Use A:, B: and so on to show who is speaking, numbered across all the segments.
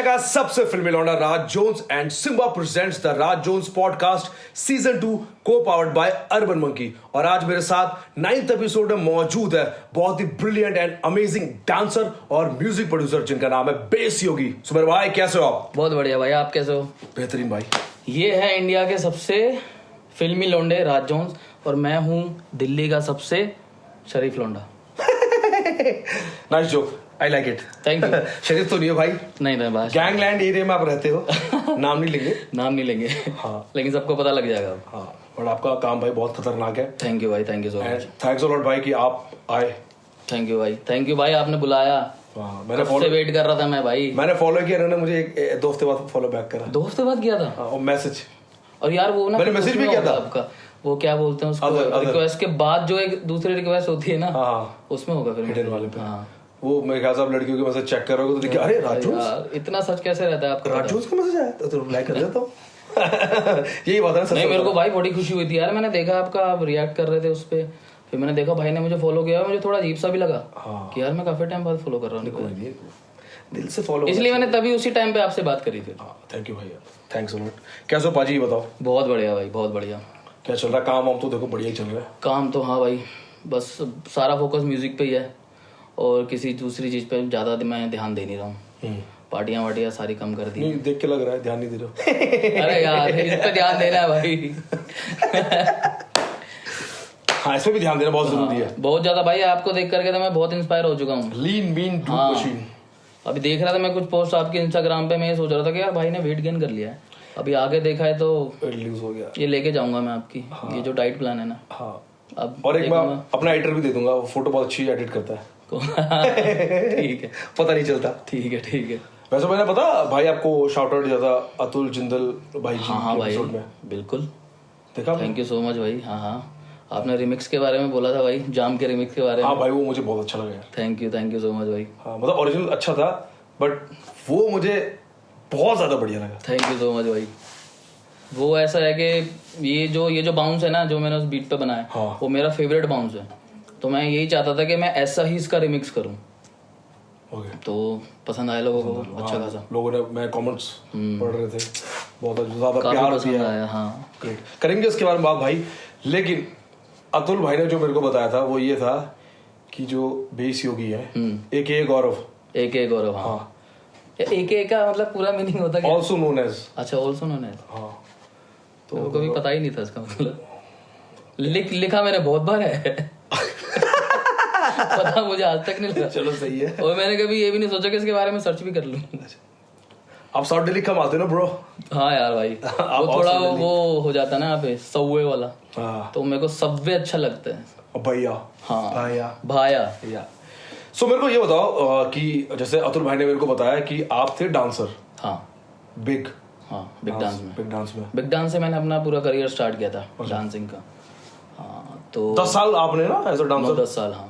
A: India का सबसे फिल्मी लौंडा Raj Jones and Simba presents the Raj Jones podcast season 2 को पावर्ड बाय अर्बन मंकी। और आज मेरे साथ 9th एपिसोड में मौजूद है बहुत ही ब्रिलियंट एंड अमेजिंग डांसर और म्यूजिक प्रोड्यूसर जिनका नाम है बेस योगी। सुमेर भाई कैसे हो आप?
B: बहुत बढ़िया भाई, आप कैसे हो?
A: बेहतरीन भाई।
B: ये है इंडिया के सबसे फिल्मी लौंडे राज जोन्स और मैं हूँ दिल्ली का सबसे शरीफ लौंडा।
A: Nice joke, I like it.
B: Thank you.
A: शरीफ तो नहीं हो भाई?
B: नहीं बात
A: गैंगलैंड एरिया में आप रहते हो। नाम नहीं लेंगे।
B: नाम नहीं लेंगे।
A: हाँ,
B: लेकिन सबको पता लग जाएगा।
A: हाँ, और आपका काम भाई बहुत खतरनाक है।
B: थैंक यू भाई, thank you so much.
A: Thanks a lot भाई कि आप आए।
B: थैंक यू भाई, आपने बुलाया।
A: मैंने
B: फॉलो वेट कर रहा था मैं भाई।
A: मैंने फॉलो किया, इन्होंने मुझे एक 2 हफ्ते बाद फॉलो बैक करा।
B: 2 हफ्ते बाद किया था?
A: और मैसेज।
B: और यार वो ना
A: मैंने मैसेज भी किया था
B: आपका, वो क्या बोलते हैं उसको, रिक्वेस्ट के बाद जो एक दूसरी रिक्वेस्ट होती है ना, उसमें होगा फिर
A: हिडन वाले पे।
B: हाँ,
A: वो मेरे ख्याल से आप लड़कियों के मैसेज चेक करोगे तो देखिए अरे राजूस,
B: इतना सच कैसे रहता है आपका?
A: राजूस का मैसेज आया तो रिप्लाई कर देता हूँ। यही बात है ना।
B: नहीं, मेरे को भाई बड़ी खुशी हुई थी यार, मैंने देखा आपका, आप रिएक्ट कर रहे थे उस पे, फिर मैंने देखा भाई ने मुझे फॉलो किया, मुझे थोड़ा अजीब सा भी लगा कि यार मैं काफी टाइम बाद फॉलो कर रहा हूँ।
A: दिल से फॉलो,
B: इसलिए मैंने तभी उसी टाइम पे आपसे बात करी थी।
A: थैंक यू भैया, थैंक्स अ लॉट। कैसे हो पाजी, बताओ?
B: बहुत बढ़िया भाई, बहुत बढ़िया।
A: क्या चल रहा है? काम वाम तो देखो बढ़िया ही चल रहा है।
B: काम तो हाँ भाई, बस सारा फोकस म्यूजिक पे ही है और किसी दूसरी चीज पे ज्यादा मैं ध्यान दे नहीं रहा हूँ। पार्टियां वार्टियां सारी कम कर दी।
A: नहीं, देख के लग रहा है ध्यान नहीं दे रहे हो।
B: अरे यार इस पे ध्यान देना है भाई।
A: हाँ, इसमें भी ध्यान देना बहुत जरूरी है।
B: बहुत ज्यादा भाई, आपको देख करके तो मैं बहुत इंस्पायर हो चुका हूँ।
A: लीन मीन डू मशीन।
B: अभी देख रहा था मैं कुछ पोस्ट आपके इंस्टाग्राम पे, मैं ये सोच रहा था कि यार भाई ने वेट गेन कर लिया है। अभी आगे देखा है तो
A: लूज हो गया।
B: ये लेके जाऊंगा मैं आपकी, ये जो डाइट प्लान है ना।
A: हाँ,
B: अब
A: और एक मैं अपना एडिटर भी दे दूंगा, वो फोटो बहुत अच्छी एडिट करता है।
B: ठीक है,
A: पता नहीं चलता।
B: ठीक है।
A: वैसे मैंने पता भाई आपको शाउट आउट दिया था अतुल जिंदल भाई जी
B: हाँ भाई,
A: एपिसोड में।
B: बिल्कुल
A: देखा?
B: थैंक यू सो मच भाई। हाँ, आपने रिमिक्स के बारे में बोला था भाई, जाम के रिमिक्स के बारे में।
A: हाँ भाई, वो मुझे बहुत अच्छा लगा।
B: थैंक यू सो मच भाई।
A: हाँ, मतलब ओरिजिनल अच्छा था बट वो मुझे बहुत ज्यादा बढ़िया लगा।
B: थैंक यू सो मच भाई। वो ऐसा है कि ये जो बाउंस है ना, जो मैंने उस बीट पे बनाया, वो मेरा फेवरेट बाउंस है। तो मैं यही चाहता था कि मैं ऐसा ही इसका रिमिक्स करूं। तो पसंद आया लोगों को अच्छा खासा।
A: लोगों ने, मैं कमेंट्स पढ़ रहे थे, बहुत ज्यादा प्यार
B: पसंद आया। हाँ,
A: ग्रेट, करेंगे इसके बारे में बात भाई। लेकिन अतुल भाई ने जो मेरे को बताया था वो ये था कि जो बेस योगी है AKA गौरव।
B: AKA गौरव, हाँ। AKA का मतलब पूरा मीनिंग होता है
A: ऑल्सो नोन एज।
B: अच्छा, ऑल्सो नोन एज।
A: हाँ,
B: तो कभी पता ही नहीं था इसका मतलब। लिखा मैंने बहुत बार है। पता मुझे आज तक नहीं लगा।
A: चलो सही है।
B: और मैंने कभी ये भी नहीं सोचा कि इसके बारे में सर्च भी कर लूं।
A: आप साउथ दिल्ली कम आते हो ना ब्रो?
B: हाँ यार भाई, वो थोड़ा वो हो जाता है ना यहाँ पे सब्वे वाला। तो मेरे को सबवे अच्छा लगता है।
A: भैया।
B: हाँ,
A: भाया। सो मेरे को ये बताओ कि जैसे अतुल भाई ने मेरे को बताया कि आप थे डांसर।
B: हाँ,
A: बिग
B: डांस से मैंने अपना पूरा करियर स्टार्ट किया था डांसिंग का। हाँ, तो
A: 10 साल आपने ना एज अ डांसर?
B: 10 साल, हाँ।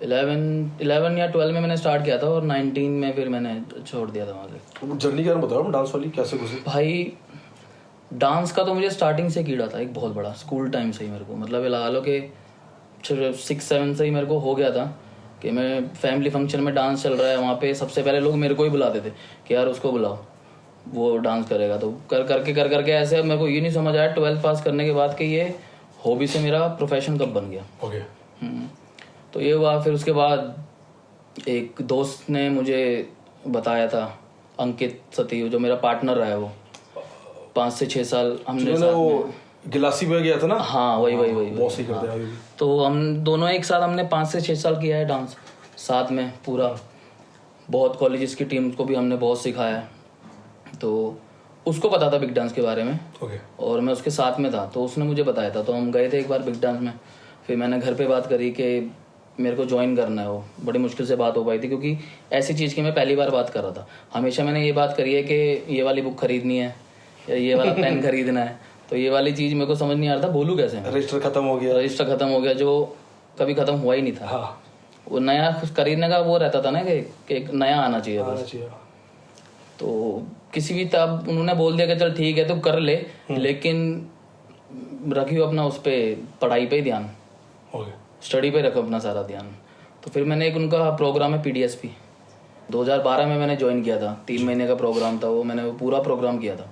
B: 11 या 12 में मैंने स्टार्ट किया था और 19 में फिर मैंने छोड़ दिया था वहाँ से।
A: जर्नी क्या बताओ डांस वाली, कैसे घुसे
B: भाई? डांस का तो मुझे स्टार्टिंग से कीड़ा था एक बहुत बड़ा, स्कूल टाइम से ही मेरे को, मतलब ये लगा लो कि 6-7 से ही मेरे को हो गया था कि मैं फैमिली फंक्शन में डांस चल रहा है, वहाँ पे सबसे पहले लोग मेरे को ही बुलाते थे कि यार उसको बुलाओ, वो डांस करेगा। तो कर करके ऐसे मेरे को ये नहीं समझ आया 12th पास करने के बाद कि ये हॉबी से मेरा प्रोफेशन कब बन गया। तो ये हुआ। फिर उसके बाद एक दोस्त ने मुझे बताया था, अंकित सती, जो मेरा पार्टनर रहा है, वो 5 से 6 साल हमने साथ में
A: गिलासी में गया था ना।
B: हाँ, वही
A: बहुत सही करते हैं।
B: तो हम दोनों एक साथ, हमने 5 से 6 साल किया है डांस साथ में पूरा। बहुत कॉलेजेस की टीम को भी हमने बहुत सिखाया है। तो उसको पता था बिग डांस के बारे में। और मैं उसके साथ में था, तो उसने मुझे बताया था। तो हम गए थे एक बार बिग डांस में। फिर मैंने घर पे बात करी कि मेरे को ज्वाइन करना है। वो बड़ी मुश्किल से बात हो पाई थी क्योंकि ऐसी चीज़ की मैं पहली बार बात कर रहा था। हमेशा मैंने ये बात करी है कि ये वाली बुक खरीदनी है या ये वाला पेन खरीदना है, तो ये वाली चीज़ मेरे को समझ नहीं आ रहा था बोलूँ कैसे।
A: रजिस्टर खत्म हो गया, जो कभी खत्म हुआ ही नहीं था। वो नया खरीदने का वो रहता था ना कि एक नया आना चाहिए बस। तो किसी भी तब उन्होंने बोल दिया कि चल ठीक है तो कर ले, लेकिन रखियो अपना उस पर पढ़ाई पे ही ध्यान, स्टडी पे रखो अपना सारा ध्यान। तो फिर मैंने एक उनका प्रोग्राम है PDSP,
B: 2012 में मैंने ज्वाइन किया था, 3 महीने का प्रोग्राम था वो, मैंने वो पूरा प्रोग्राम किया था।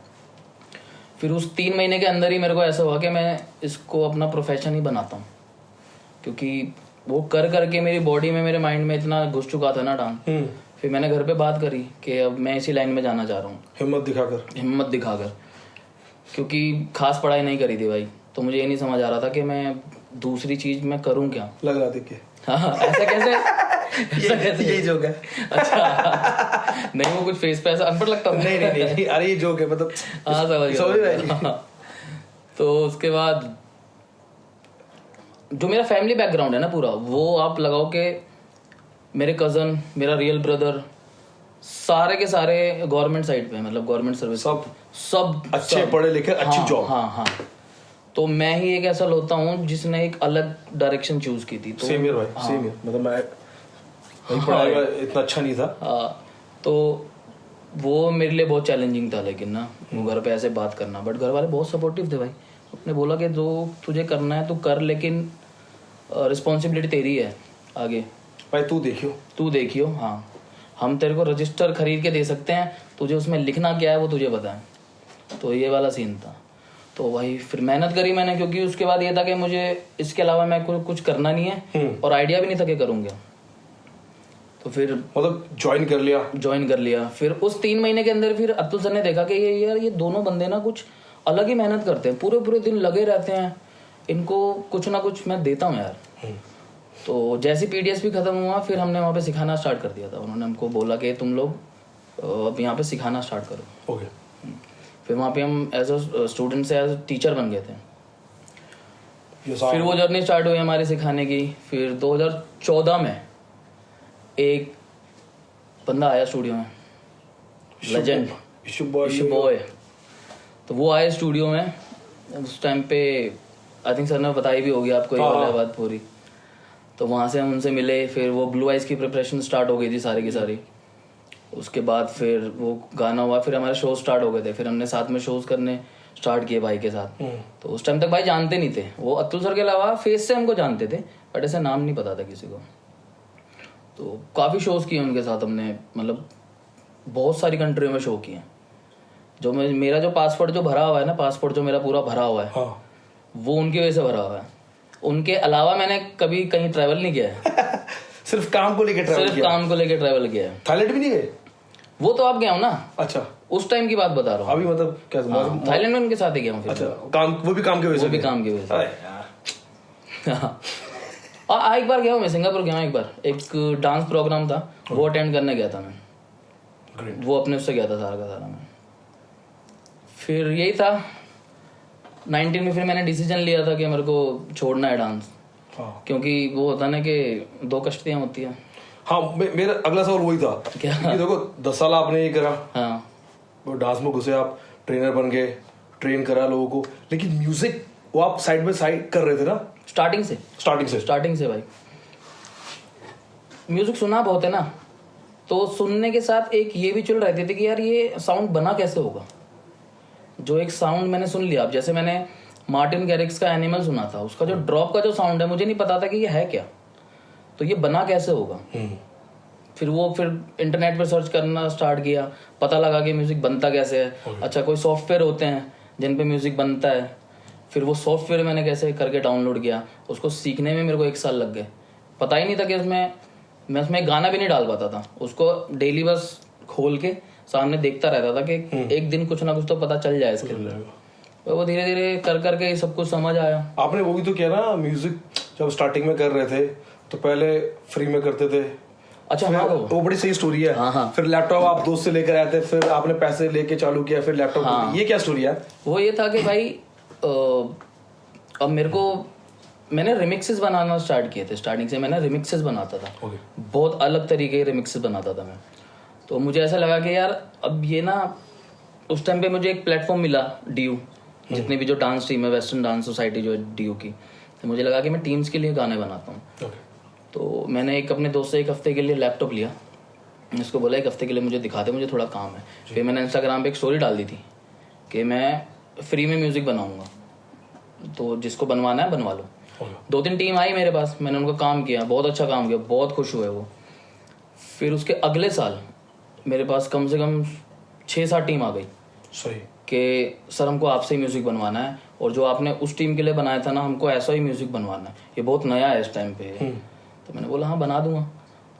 B: फिर उस 3 महीने के अंदर ही मेरे को ऐसा हुआ कि मैं इसको अपना प्रोफेशन ही बनाता हूँ, क्योंकि वो कर करके मेरी बॉडी में, मेरे माइंड में इतना घुस चुका था ना डांस। फिर मैंने घर पे बात करी कि अब मैं इसी लाइन में जाना चाह रहा हूँ, हिम्मत दिखाकर, क्योंकि खास पढ़ाई नहीं करी थी भाई, तो मुझे ये नहीं समझ आ रहा था कि मैं दूसरी चीज मैं करूँ क्या।
C: लग रहा था
B: हाँ, ऐसा कैसे
C: यही जोक है।
B: अच्छा नहीं, वो कुछ फेस पे ऐसा अनपढ़ लगता है।
C: नहीं, अरे ये जोक है, मतलब
B: हाँ समझ गया। तो उसके बाद जो मेरा फैमिली बैकग्राउंड है ना पूरा, वो आप लगाओ कि मेरे कजन, मेरा रियल ब्रदर, सारे के सारे गवर्नमेंट साइड पे, मतलब गवर्नमेंट सर्विस, सब
C: अच्छे पढ़े लिखे, अच्छी जॉब।
B: हाँ। तो मैं ही एक ऐसा लोता हूँ जिसने एक अलग डायरेक्शन चूज की थी। तो
C: सेम ईयर भाई, सेम ईयर, मतलब मैं पढ़ाई में इतना अच्छा नहीं था।
B: तो वो मेरे लिए बहुत चैलेंजिंग था, लेकिन ना वो घर पे ऐसे बात करना, बट घर वाले बहुत सपोर्टिव थे भाई। उसने बोला कि जो तुझे करना है तू कर, लेकिन रिस्पॉन्सिबिलिटी तेरी है आगे
C: भाई, तू देखियो।
B: हाँ, हम तेरे को रजिस्टर खरीद के दे सकते हैं, तुझे उसमें लिखना क्या है वो तुझे पता है। तो ये वाला सीन था। तो भाई फिर मेहनत करी मैंने, क्योंकि उसके बाद ये था कि मुझे इसके अलावा मैं कुछ करना नहीं है, और आइडिया भी नहीं था कि करूँगा। तो फिर
C: मतलब ज्वाइन कर लिया।
B: फिर उस 3 महीने के अंदर फिर अतुल सर ने देखा कि ये दोनों बंदे ना कुछ अलग ही मेहनत करते हैं, पूरे दिन लगे रहते हैं, इनको कुछ ना कुछ मैं देता हूँ यार। तो जैसे PDS भी खत्म हुआ, फिर हमने वहाँ पे सिखाना स्टार्ट कर दिया था। उन्होंने हमको बोला कि तुम लोग अब यहाँ पे सिखाना स्टार्ट करो।
C: ओके।
B: फिर वहाँ पे हम एज अ स्टूडेंट से एज टीचर बन गए थे। फिर वो जर्नी स्टार्ट हुई हमारी सिखाने की। फिर 2014 में एक बंदा आया स्टूडियो में, लेजेंड इशू बॉय। तो वो आए स्टूडियो में उस टाइम पे, आई थिंक सर ने बताई भी होगी आपको ये वाली बात पूरी। तो वहाँ से हम उनसे मिले, फिर वो ब्लू आइज की प्रिपरेशन स्टार्ट हो गई थी सारी की सारी। उसके बाद फिर वो गाना हुआ, फिर हमारे शो स्टार्ट हो गए थे, फिर हमने साथ में शोज करने स्टार्ट किए भाई के साथ। तो उस टाइम तक भाई जानते नहीं थे, वो अतुल सर के अलावा फेस से हमको जानते थे, बट ऐसे नाम नहीं पता था किसी को। तो काफ़ी शोज किए उनके साथ हमने, मतलब बहुत सारी कंट्रियों में शो किए। जो मेरा जो पासपोर्ट जो भरा हुआ है ना, पासपोर्ट जो मेरा पूरा भरा हुआ है, वो उनकी वजह से भरा हुआ है। उनके अलावा मैंने कभी कहीं ट्रैवल नहीं किया है।
C: सिर्फ काम को लेके
B: ट्रैवल किया है।
C: थाईलैंड भी नहीं गए?
B: वो तो आप गया हूँ ना।
C: अच्छा,
B: उस टाइम की बात बता रहा हूँ
C: अभी, मतलब क्या
B: थाईलैंड में उनके साथ ही गया हूँ।
C: अच्छा, वो भी काम की वजह से।
B: एक बार गया हूँ मैं, सिंगापुर गया हूँ एक बार, एक डांस प्रोग्राम था, वो अटेंड करने गया था मैं। वो अपने उससे गया था सारा का सारा मैं। फिर यही था 19 में, फिर मैंने डिसीजन लिया था कि मेरे को छोड़ना है डांस। क्योंकि वो होता ना कि 2 कश्तियाँ होती हैं।
C: हाँ, मेरा अगला सवाल वही था। क्या? देखो 10 साल आपने ये करा,
B: हाँ,
C: वो डांस में घुसे, आप ट्रेनर बन गए, ट्रेन करा लोगों को, लेकिन म्यूजिक वो आप साइड बाय साइड कर रहे थे ना? स्टार्टिंग से भाई
B: म्यूजिक सुना बहुत है ना, तो सुनने के साथ एक ये भी चल रहती थी कि यार ये साउंड बना कैसे होगा। जो एक साउंड मैंने सुन लिया, अब जैसे मैंने मार्टिन गैरिक्स का एनिमल सुना था, उसका जो ड्रॉप का जो साउंड है, मुझे नहीं पता था कि ये है क्या, तो ये बना कैसे होगा। फिर इंटरनेट पर सर्च करना स्टार्ट किया, पता लगा कि म्यूजिक बनता कैसे है। अच्छा, कोई सॉफ्टवेयर होते हैं जिन पे म्यूजिक बनता है, फिर वो सॉफ्टवेयर मैंने कैसे करके डाउनलोड किया, उसको सीखने में मेरे को 1 साल लग गए। पता ही नहीं था कि मैं उसमें गाना भी नहीं डाल पाता था, उसको डेली बस खोल के सामने देखता रहता था कि एक दिन कुछ ना कुछ तो पता चल जाए इसके अंदर। तो वो धीरे धीरे कर करके सब कुछ समझ आया।
C: आपने वो भी तो किया ना, म्यूजिक जब स्टार्टिंग में कर रहे थे तो पहले फ्री में करते थे।
B: अच्छा, हाँ,
C: वो बड़ी सही स्टोरी है।
B: हाँ।
C: फिर लैपटॉप आप दोस्त से लेकर आए थे, फिर आपने पैसे लेके चालू किया, फिर लैपटॉप। हाँ। ये क्या स्टोरी है?
B: वो ये था कि भाई अब मैंने रिमिक्सेस बनाना स्टार्ट किए थे। स्टार्टिंग से मैंने रिमिक्सेस बनाता था। बहुत अलग तरीके के रिमिक्सेस बनाता था मैं। तो मुझे ऐसा लगा कि यार अब ये ना, उस टाइम पे मुझे एक प्लेटफॉर्म मिला, DU, जितनी भी जो डांस टीम है, वेस्टर्न डांस सोसाइटी जो है DU की, तो मुझे लगा कि मैं टीम्स के लिए गाने बनाता हूँ। तो मैंने अपने दोस्त से 1 हफ्ते के लिए लैपटॉप लिया, उसको बोला 1 हफ्ते के लिए मुझे दिखा दे, मुझे थोड़ा काम है। फिर मैंने इंस्टाग्राम पे एक स्टोरी डाल दी थी कि मैं फ्री में म्यूजिक बनाऊंगा, तो जिसको बनवाना है बनवा लो। 2-3 टीम आई मेरे पास, मैंने उनका काम किया, बहुत अच्छा काम किया, बहुत खुश हुए वो। फिर उसके अगले साल मेरे पास कम से कम 6-7 टीम आ गई
C: सही
B: कि सर हमको आपसे ही म्यूज़िक बनवाना है, और जो आपने उस टीम के लिए बनाया था ना, हमको ऐसा ही म्यूज़िक बनवाना है, ये बहुत नया है इस टाइम पे। तो मैंने बोला हाँ बना दूंगा,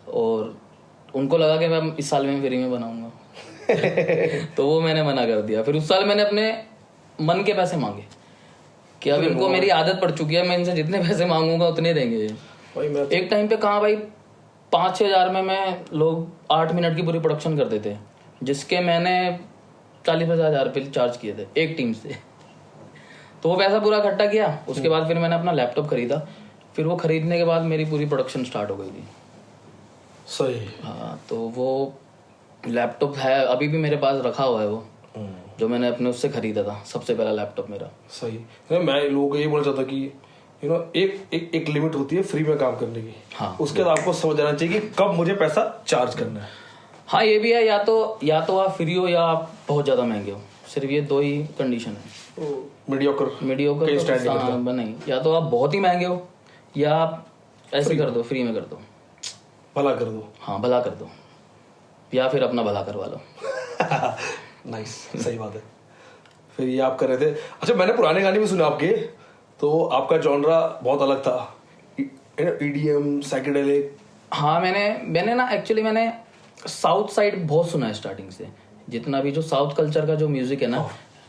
B: और उनको लगा कि मैं इस साल में फ्री में बनाऊंगा तो वो मैंने मना कर दिया। फिर उस साल मैंने अपने मन के पैसे मांगे कि अब इनको मेरी आदत पड़ चुकी है, मैं इनसे जितने पैसे मांगूंगा उतने देंगे ये। एक टाइम पे कहाँ भाई 5-6 हज़ार में मैं लोग 8 मिनट की पूरी प्रोडक्शन करते थे, जिसके मैंने 40-50 हज़ार रुपये चार्ज किए थे एक टीम से। तो वो पैसा पूरा इकट्ठा किया। उसके बाद फिर मैंने अपना लैपटॉप खरीदा। फिर वो खरीदने के बाद मेरी पूरी प्रोडक्शन स्टार्ट हो गई थी।
C: सही।
B: हाँ, तो वो लैपटॉप है अभी भी मेरे पास रखा हुआ है, वो जो मैंने अपने उससे खरीदा था, सबसे पहला लैपटॉप मेरा।
C: सही। मैं लोगों को ये बोलना चाहता कि एक लिमिट होती है फ्री में काम करने की।
B: हाँ,
C: उसके बाद आपको समझ आना चाहिए कि कब मुझे पैसा चार्ज करना है।
B: हाँ ये भी है, या तो आप फ्री हो या आप बहुत ज़्यादा महंगे हो, सिर्फ ये 2 ही कंडीशन है।
C: मीडियोकर
B: तो नहीं, या तो आप बहुत ही महंगे हो या आप ऐसे कर दो, फ्री में कर दो,
C: भला कर दो।
B: हाँ भला कर दो, या फिर अपना भला करवा लो।
C: नाइस, सही बात है। फिर ये आप कर रहे थे। अच्छा, मैंने पुराने गाने भी सुने आपके, तो आपका जॉनरा बहुत अलग था, EDM, साइकेडेलिक।
B: हाँ मैंने ना एक्चुअली मैंने साउथ साइड बहुत सुना है स्टार्टिंग से। जितना भी जो साउथ कल्चर का जो म्यूजिक है ना,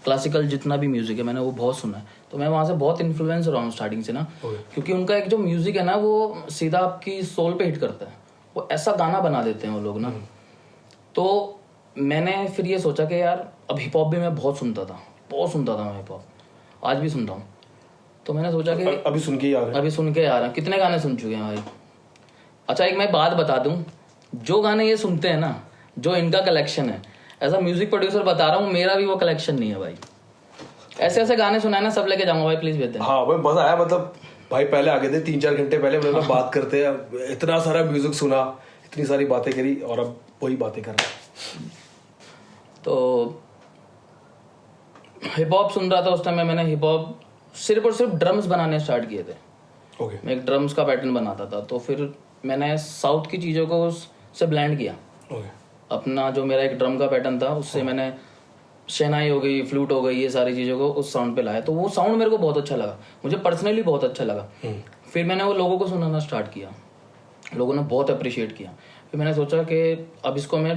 B: क्लासिकल जितना भी म्यूजिक है मैंने वो बहुत सुना है। तो मैं वहाँ से बहुत इन्फ्लुएंस रहा हूँ स्टार्टिंग से ना, क्योंकि उनका एक जो म्यूजिक है ना वो सीधा आपकी सोल पे हिट करता है। वो ऐसा गाना बना देते हैं वो लोग ना। तो मैंने फिर ये सोचा कि यार अब हिप हॉप भी मैं बहुत सुनता था मैं हिप हॉप, आज भी सुनता हूँ। तो मैंने सोचा कि
C: अभी सुन के आ रहा है।
B: कितने गाने सुन चुके हैं भाई। अच्छा एक मैं बात बता दूं, जो गाने ये सुनते हैं ना, जो इनका कलेक्शन है, ऐसा म्यूजिक प्रोड्यूसर बता रहा हूँ, मेरा भी वो कलेक्शन नहीं है भाई। ऐसे ऐसे गाने सुनाए ना, सब लेके जाऊंगा भाई, प्लीज भेज देना।
C: हाँ भाई, मजा आया। मतलब भाई पहले आगे थे 3-4 घंटे पहले मतलब बात करते हैं, इतना सारा म्यूजिक सुना, इतनी सारी बातें करी, और अब वही बातें कर रहे हैं।
B: तो हिप हॉप सुन रहा था उस टाइम में। मैंने हिप हॉप सिर्फ और सिर्फ ड्रम्स बनाने स्टार्ट किए थे।
C: ओके।
B: मैं एक ड्रम्स का पैटर्न बनाता था। तो फिर मैंने साउथ की चीज़ों को उससे ब्लेंड किया।
C: ओके।
B: अपना जो मेरा एक ड्रम का पैटर्न था उससे मैंने शहनाई हो गई, फ्लूट हो गई, ये सारी चीज़ों को उस साउंड पे लाया। तो वो साउंड मेरे को बहुत अच्छा लगा, मुझे पर्सनली बहुत अच्छा लगा। फिर मैंने वो लोगों को सुनाना स्टार्ट किया, लोगों ने बहुत अप्रिशिएट किया। फिर मैंने सोचा कि अब इसको मैं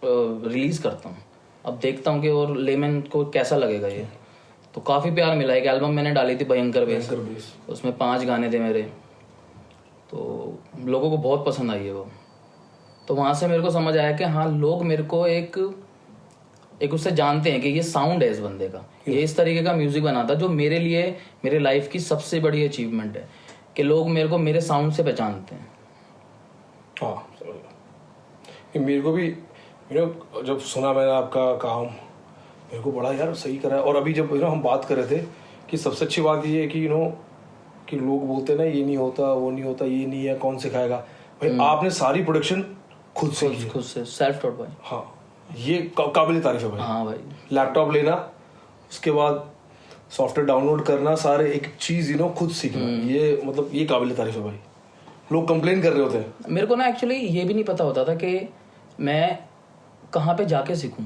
B: रिलीज़ करता हूँ, अब देखता हूँ कि और लेमन को कैसा लगेगा ये। तो काफ़ी प्यार मिला। एक एल्बम मैंने डाली थी भयंकर बेस, उसमें 5 गाने थे मेरे, तो लोगों को बहुत पसंद आई है वो। तो वहाँ से मेरे को समझ आया कि हाँ, लोग मेरे को एक उससे जानते हैं कि ये साउंड है इस बंदे का, ये इस तरीके का म्यूजिक बनाता, जो मेरे लिए मेरे लाइफ की सबसे बड़ी अचीवमेंट है कि लोग मेरे को मेरे साउंड से पहचानते हैं।
C: हाँ, मेरे को भी जब सुना मैंने आपका काम, मेरे को बड़ा यार सही करा है। और अभी जब हम बात कर रहे थे कि सबसे अच्छी बात ये है कि कि लोग बोलते हैं ना, ये नहीं होता, वो नहीं होता, ये नहीं है, कौन सिखाएगा भाई। आपने सारी प्रोडक्शन खुद से
B: सेल्फ टॉट भाई।
C: हाँ, ये काबिल तारीफ है भाई।
B: हाँ भाई,
C: लैपटॉप लेना, उसके बाद सॉफ्टवेयर डाउनलोड करना, सारे एक चीज खुद सीखना, ये मतलब ये काबिल तारीफ है भाई। लोग कंप्लेन कर रहे होते हैं।
B: मेरे को ना एक्चुअली ये भी नहीं पता होता था कि मैं कहाँ पे जाके सीखूं।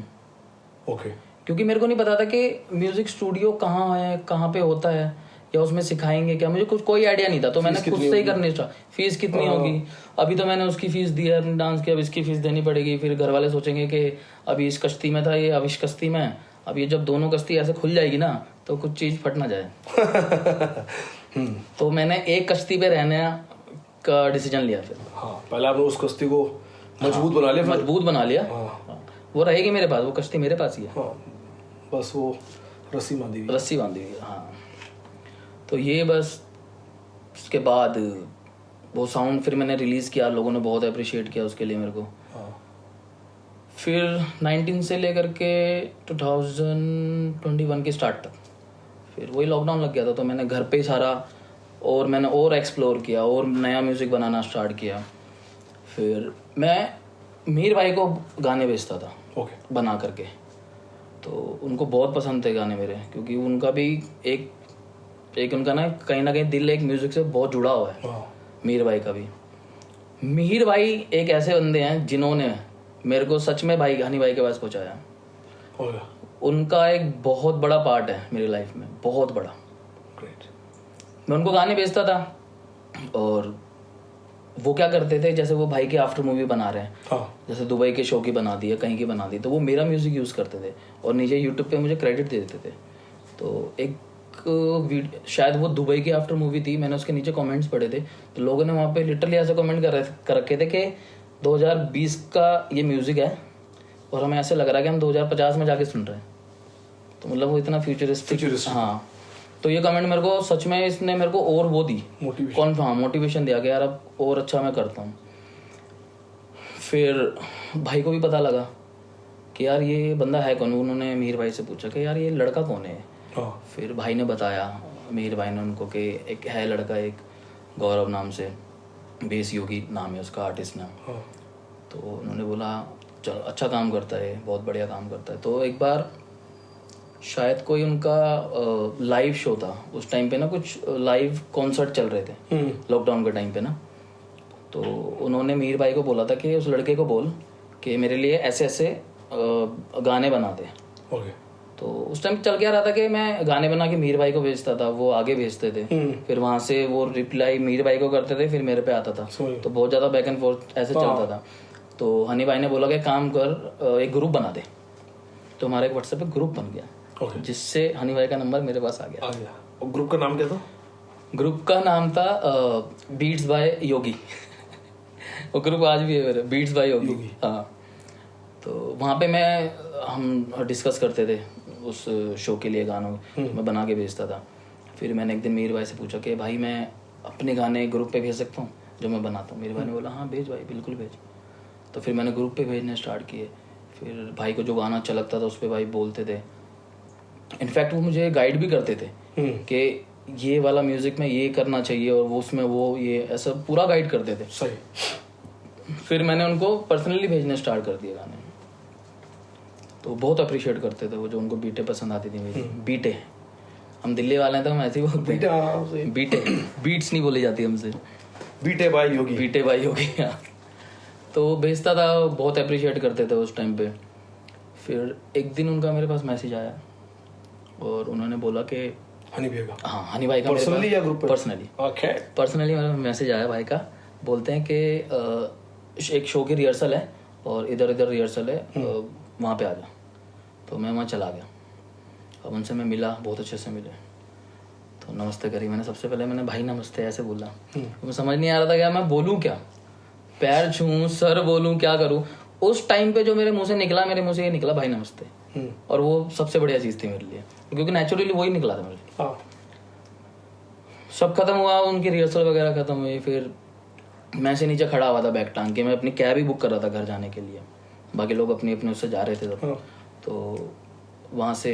C: ओके।
B: क्योंकि मेरे को नहीं पता था कि म्यूजिक स्टूडियो कहाँ है, कहाँ पे होता है, या उसमें सिखाएंगे क्या, मुझे कुछ कोई आइडिया नहीं था। तो मैंने खुद से ही करने स्टार्ट। फीस कितनी होगी, अभी तो मैंने उसकी फीस दी है डांस की, अब इसकी फीस देनी पड़ेगी। फिर घर वाले सोचेंगे कि अभी इस कश्ती में था ये, अब इस कश्ती में, अब ये जब दोनों कश्ती ऐसे खुल जाएगी ना तो कुछ चीज़ फट ना जाए। तो मैंने एक कश्ती पे रहने का डिसीजन लिया। फिर
C: हाँ, पहले आपने उस कश्ती को मजबूत बना लिया।
B: हाँ, वो रहेगी मेरे पास, वो कश्ती मेरे पास ही है।
C: हाँ, बस वो रस्सी बांधी हुई
B: है। हाँ, तो ये बस उसके बाद वो साउंड फिर मैंने रिलीज़ किया, लोगों ने बहुत अप्रिशिएट किया उसके लिए मेरे को।
C: हाँ।
B: फिर 19 से लेकर के 2021 के स्टार्ट तक फिर वही लॉकडाउन लग गया था। तो मैंने घर पे ही सारा मैंने एक्सप्लोर किया और नया म्यूज़िक बनाना स्टार्ट किया। फिर मैं मीर भाई को गाने भेजता था बना करके, तो उनको बहुत पसंद थे गाने मेरे, क्योंकि उनका भी एक उनका ना कहीं दिल एक म्यूज़िक से बहुत जुड़ा हुआ है। मीर भाई का भी। मिहिर भाई एक ऐसे बंदे हैं जिन्होंने मेरे को सच में भाई हनी भाई के पास पहुंचाया।
C: हो गया।
B: उनका एक बहुत बड़ा पार्ट है मेरी लाइफ में, बहुत बड़ा।
C: ग्रेट।
B: मैं उनको गाने भेजता था और वो क्या करते थे, जैसे वो भाई की आफ्टर मूवी बना रहे हैं,
C: हाँ।
B: जैसे दुबई के शो की बना दी है, कहीं की बना दी, तो वो मेरा म्यूजिक यूज़ करते थे और नीचे यूट्यूब पे मुझे क्रेडिट दे देते थे। तो एक शायद वो दुबई की आफ्टर मूवी थी, मैंने उसके नीचे कमेंट्स पढ़े थे, तो लोगों ने वहाँ पे लिटरली ऐसे कमेंट कर रखे थे कि 2020 का ये म्यूज़िक है और हमें ऐसे लग रहा है कि हम 2050 में जाके सुन रहे हैं। तो मतलब वो इतना फ्यूचरिस्टिक। हाँ, तो ये कमेंट मेरे को सच में इसने मेरे को और वो दी मोटिवेशन दिया कि यार अब और अच्छा मैं करता हूँ। फिर भाई को भी पता लगा कि यार ये बंदा है कौन। उन्होंने मिहिर भाई से पूछा कि यार ये लड़का कौन है। फिर भाई ने बताया, मिहिर भाई ने उनको कि एक है लड़का, एक गौरव नाम से, बेस योगी नाम है उसका, आर्टिस्ट नाम। तो उन्होंने बोला चल अच्छा काम करता है, बहुत बढ़िया काम करता है। तो एक बार शायद कोई उनका लाइव शो था उस टाइम पे ना, कुछ लाइव कॉन्सर्ट चल रहे थे लॉकडाउन के टाइम पे ना। तो उन्होंने मिहिर भाई को बोला था कि उस लड़के को बोल कि मेरे लिए ऐसे ऐसे गाने बना दे। तो उस टाइम चल क्या रहा था कि मैं गाने बना के मिहिर भाई को भेजता था, वो आगे भेजते थे, फिर वहां से वो रिप्लाई मिहिर भाई को करते थे, फिर मेरे पे आता था। तो बहुत ज्यादा बैक एंड फोर्थ ऐसे चलता था। तो हनी भाई ने बोला कि काम कर, एक ग्रुप बना दे। तो हमारा एक व्हाट्सएप पे ग्रुप बन गया, जिससे हनी भाई का नंबर मेरे पास आ गया।
C: और ग्रुप का नाम क्या था?
B: ग्रुप का नाम था बीट्स बाय योगी। वो ग्रुप आज भी है मेरे, बीट्स बाय योगी। हाँ, तो वहाँ पे हम डिस्कस करते थे उस शो के लिए गानों, मैं बना के भेजता था। फिर मैंने एक दिन मिहिर भाई से पूछा कि भाई मैं अपने गाने ग्रुप पे भेज सकता हूँ जो मैं बनाता हूँ। मिहिर भाई ने बोला हाँ भेज भाई, बिल्कुल भेज। तो फिर मैंने ग्रुप पे भेजने स्टार्ट किए। फिर भाई को जो गाना अच्छा लगता था उस पर भाई बोलते थे। इनफैक्ट वो मुझे गाइड भी करते थे कि ये वाला म्यूजिक में ये करना चाहिए, और वो उसमें वो ये ऐसा पूरा गाइड करते थे।
C: सही।
B: फिर मैंने उनको पर्सनली भेजने स्टार्ट कर दिए गाने, तो बहुत अप्रिशिएट करते थे वो, जो उनको बीटे पसंद आती थी मेरी। बीटे, हम दिल्ली वाले हैं तो हम ऐसे ही बोलते हैं बीटे, बीट्स नहीं बोली जाती हमसे।
C: बीटे भाई योगी,
B: बीटे भाई योगी। तो भेजता था, बहुत अप्रिशिएट करते थे उस टाइम पे। फिर एक दिन उनका मेरे पास मैसेज आया और उन्होंने बोला कि
C: हनी भाई का,
B: हाँ हनी भाई का
C: पर्सनली या ग्रुप पे?
B: पर्सनली मेरा मैसेज आया भाई का। बोलते हैं कि एक शो की रिहर्सल है और इधर इधर रिहर्सल है, वहाँ पे आ जा। तो मैं वहाँ चला गया। अब उनसे मैं मिला, बहुत अच्छे से मिले, तो नमस्ते करी मैंने। सबसे पहले मैंने भाई नमस्ते ऐसे बोला। मुझे समझ नहीं आ रहा था क्या मैं बोलूँ, क्या पैर छूऊं, सर बोलूँ, क्या करूँ। उस टाइम पे जो मेरे मुंह से निकला, मेरे मुंह से ये निकला भाई नमस्ते, और वो सबसे बढ़िया चीज़ थी मेरे लिए, क्योंकि नेचुरली वही निकला था मुझे। सब खत्म हुआ, उनकी रिहर्सल वगैरह खत्म हुई। फिर मैं से नीचे खड़ा हुआ था बैग टांग के, मैं अपनी कैब ही बुक कर रहा था घर जाने के लिए, बाकी लोग अपने अपने उससे जा रहे थे तब। तो वहाँ से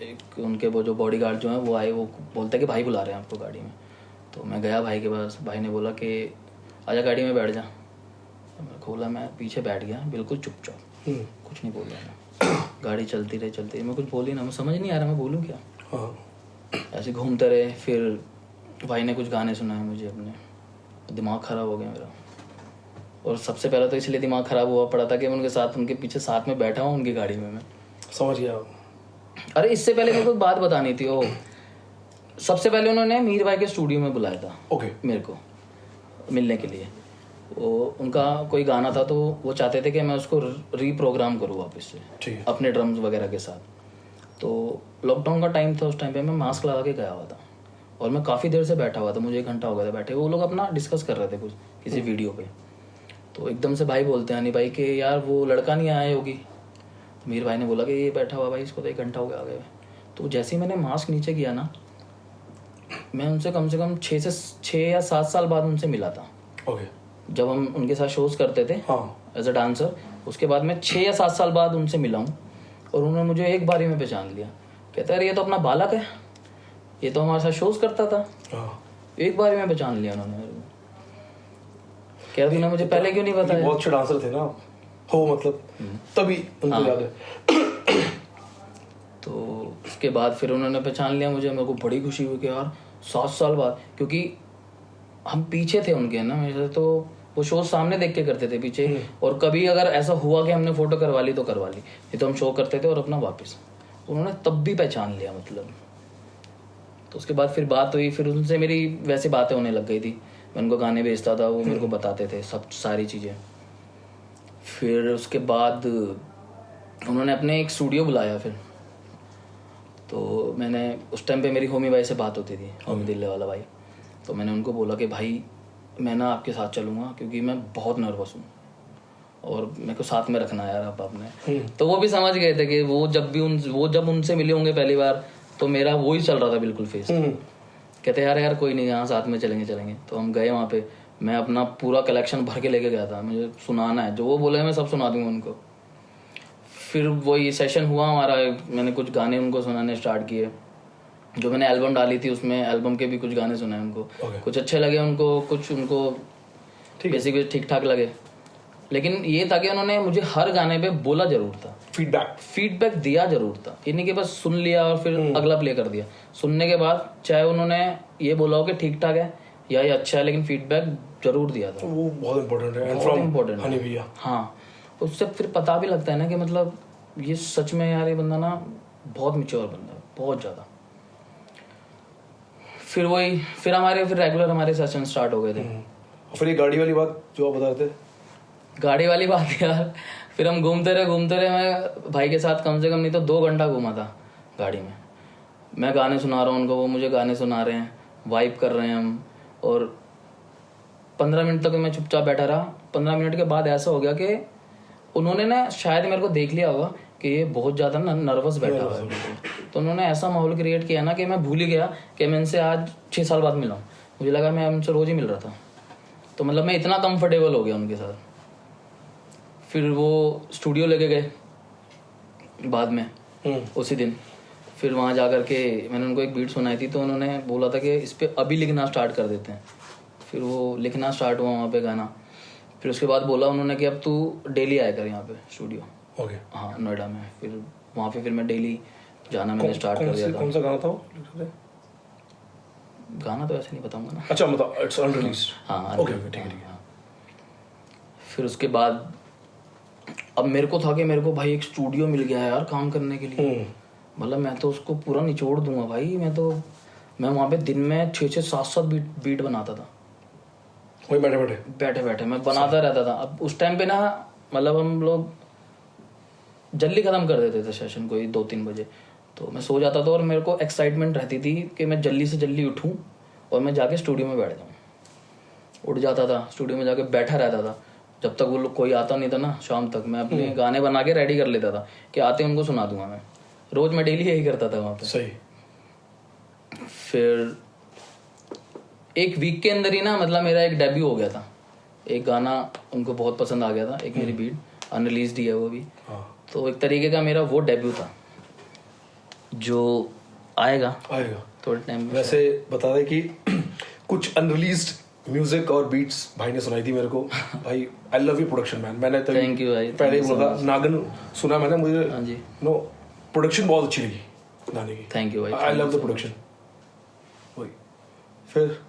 B: एक उनके वो जो बॉडीगार्ड जो हैं वो आए, वो बोलते कि भाई बुला रहे हैं आपको गाड़ी में। तो मैं गया भाई के पास, भाई ने बोला कि आजा गाड़ी में बैठ जा। तो मैं खोला, मैं पीछे बैठ गया बिल्कुल चुपचाप, कुछ नहीं बोल रहा मैं। गाड़ी चलती रही, मैं कुछ बोल ही ना, मैं समझ नहीं आ रहा मैं बोलूँ क्या। ऐसे घूमते रहे। फिर भाई ने कुछ गाने सुनाए मुझे अपने, दिमाग ख़राब हो गया मेरा। और सबसे पहले तो इसलिए दिमाग ख़राब हुआ पड़ा था कि मैं उनके साथ, उनके पीछे साथ में बैठा हूँ उनकी गाड़ी में। मैं
C: समझ गया।
B: अरे इससे पहले मेरे को बात बतानी थी। ओ सबसे पहले उन्होंने मिहिर भाई के स्टूडियो में बुलाया था मेरे को मिलने के लिए। वो उनका कोई गाना था, तो वो चाहते थे कि मैं उसको रीप्रोग्राम करूँ वापस से अपने ड्रम्स वगैरह के साथ। तो लॉकडाउन का टाइम था, उस टाइम पे मैं मास्क लगा के गया हुआ था और मैं काफ़ी देर से बैठा हुआ था, मुझे 1 घंटा हो गया था बैठे। वो लोग अपना डिस्कस कर रहे थे कुछ किसी वीडियो पे। तो एकदम से भाई बोलते हैं हनी भाई के यार वो लड़का नहीं आया होगी। मिहिर भाई ने बोला कि ये बैठा हुआ भाई, इसको तो 1 घंटा हो गया। तो जैसे ही मैंने मास्क नीचे किया ना, मैं उनसे कम से कम 6 या 7 साल बाद उनसे मिला था। जब हम उनके साथ शोज करते थे एज अ डांसर, उसके बाद मैं 6 या 7 साल बाद उनसे मिला हूँ। और उन्होंने मुझे एक बार ही में पहचान लिया। कहता है ये तो अपना बालक है, ये तो हमारे साथ शोज करता था। एक बार ही में पहचान लिया उन्होंने। क्या तूने मुझे पहले क्यों नहीं बताया?
C: बहुत अच्छे डांसर थे ना हो, मतलब तभी उनको याद है।
B: तो उसके बाद फिर उन्होंने पहचान लिया मुझे। मेरे को बड़ी खुशी हुई कि यार 7 साल बाद, क्योंकि हम पीछे थे उनके ना, मेरे तो वो शो सामने देख के करते थे पीछे, और कभी अगर ऐसा हुआ कि हमने फोटो करवा ली तो करवा ली, नहीं तो हम शो करते थे और अपना वापस। उन्होंने तब भी पहचान लिया मतलब। तो उसके बाद फिर बात हुई, फिर उनसे मेरी वैसे बातें होने लग गई थी। मैं उनको गाने भेजता था, वो मेरे को बताते थे सब सारी चीज़ें। फिर उसके बाद उन्होंने अपने एक स्टूडियो बुलाया फिर। तो मैंने उस टाइम पे मेरी होमी भाई से बात होती थी, होमी दिल्ली वाला भाई। तो मैंने उनको बोला कि भाई मैं ना आपके साथ चलूँगा क्योंकि मैं बहुत नर्वस हूँ और मेरे को साथ में रखना है यार आप आपने। तो वो भी समझ गए थे कि वो जब उनसे मिले होंगे पहली बार तो मेरा वो ही चल रहा था बिल्कुल फेस। कहते यार कोई नहीं, यहाँ साथ में चलेंगे। तो हम गए वहाँ पे, मैं अपना पूरा कलेक्शन भर के लेके गया था, मुझे सुनाना है, जो वो बोले मैं सब सुना दूंगा उनको। फिर वही सेशन हुआ हमारा, मैंने कुछ गाने उनको सुनाने स्टार्ट किए। जो मैंने एल्बम डाली थी उसमें एल्बम के भी कुछ गाने सुनाए उनको। कुछ अच्छे लगे उनको, कुछ उनको बेसिकली ठीक ठाक लगे। लेकिन ये था कि उन्होंने मुझे हर गाने पे बोला जरूर था, फीडबैक दिया जरूर था। ये नहीं कि बस सुन लिया और फिर अगला प्ले कर दिया। सुनने के बाद चाहे उन्होंने ये बोला हो कि ठीक ठाक है या ये अच्छा है, लेकिन फीडबैक जरूर दिया था।
C: वो बहुत इंपॉर्टेंट है,
B: बहुत इंपॉर्टेंट
C: हनी भैया।
B: हाँ, उससे फिर पता भी लगता है ना कि मतलब ये सच में यार ये बंदा ना बहुत मैच्योर बंदा है, बहुत ज्यादा। फिर रेगुलर हमारे सेशन स्टार्ट हो गए थे।
C: फिर ये गाड़ी वाली बात जो आप बता रहे थे,
B: गाड़ी वाली बात यार, फिर हम घूमते रहे। मैं भाई के साथ कम से कम नहीं तो 2 घंटा घूमा था गाड़ी में। मैं गाने सुना रहा हूँ उनको, वो मुझे गाने सुना रहे हैं, वाइब कर रहे हैं हम। और 15 मिनट तक मैं चुपचाप बैठा रहा। 15 मिनट के बाद ऐसा हो गया कि उन्होंने ना शायद मेरे को देख लिया होगा कि ये बहुत ज़्यादा नर्वस बैठा हुआ है। तो उन्होंने ऐसा माहौल क्रिएट किया ना कि मैं भूल ही गया कि मैं इनसे आज 6 साल बाद मिला हूँ। मुझे लगा मैं उनसे रोज़ ही मिल रहा था। तो मतलब मैं इतना कंफर्टेबल हो गया उनके साथ। फिर वो स्टूडियो लेके गए बाद में उसी दिन। फिर वहाँ जा कर के मैंने उनको एक बीट सुनाई थी, तो उन्होंने बोला था कि इस पर अभी लिखना स्टार्ट कर देते हैं। फिर वो लिखना स्टार्ट हुआ वहाँ पे गाना। फिर उसके बाद बोला उन्होंने कि अब तू डेली आया कर यहाँ पे स्टूडियो।
C: ओके।
B: हाँ, नोएडा में। फिर वहाँ पे फिर मैं डेली जाना मैंने स्टार्ट कर दिया था।
C: कौन सा गाना था वो?
B: गाना तो ऐसे नहीं बताऊंगा ना।
C: अच्छा, मतलब इट्स अनरिलीज्ड।
B: हाँ,
C: ओके, ठीक है।
B: फिर उसके बाद अब मेरे को था कि मेरे को भाई एक स्टूडियो मिल गया है यार काम करने के लिए। मतलब मैं तो उसको पूरा निचोड़ दूंगा भाई। मैं वहाँ पे दिन में 6-6, 7-7 बीट बनाता था,
C: वही बैठे
B: मैं बनाता रहता था। अब उस टाइम पे ना मतलब हम लोग जल्दी खत्म कर देते थे सेशन कोई 2-3 बजे। तो मैं सो जाता था और मेरे को एक्साइटमेंट रहती थी कि मैं जल्दी से जल्दी उठूं और मैं जाके स्टूडियो में बैठ जाऊं। उठ जाता था, स्टूडियो में जाके बैठा रहता था जब तक वो लोग कोई आता नहीं था ना। शाम तक मैं अपने गाने बना के रेडी कर लेता था कि आते उनको सुना दूंगा मैं। रोज मैं डेली यही करता था वहाँ पे।
C: सही।
B: फिर एक वीक के अंदर ही ना मतलब मेरा एक डेब्यू हो गया था। एक गाना उनको बहुत पसंद आ गया था, एक मेरी बीट अनरिलीज्ड ही है वो भी। तो एक तरीके का मेरा वो डेब्यू था जो आएगा थोड़े टाइम में।
C: वैसे बता दें कि कुछ अनरिलीज्ड म्यूजिक और बीट्स भाई ने सुनाई थी मेरे को। भाई I love you production man. मैंने तो
B: थैंक यू भाई,
C: पहले ही बोला था, नागन सुना मैंने, मुझे
B: हाँ जी
C: नो प्रोडक्शन बहुत अच्छी लगी गाने की।
B: थैंक यू भाई,
C: आई लव द प्रोडक्शन। वही फिर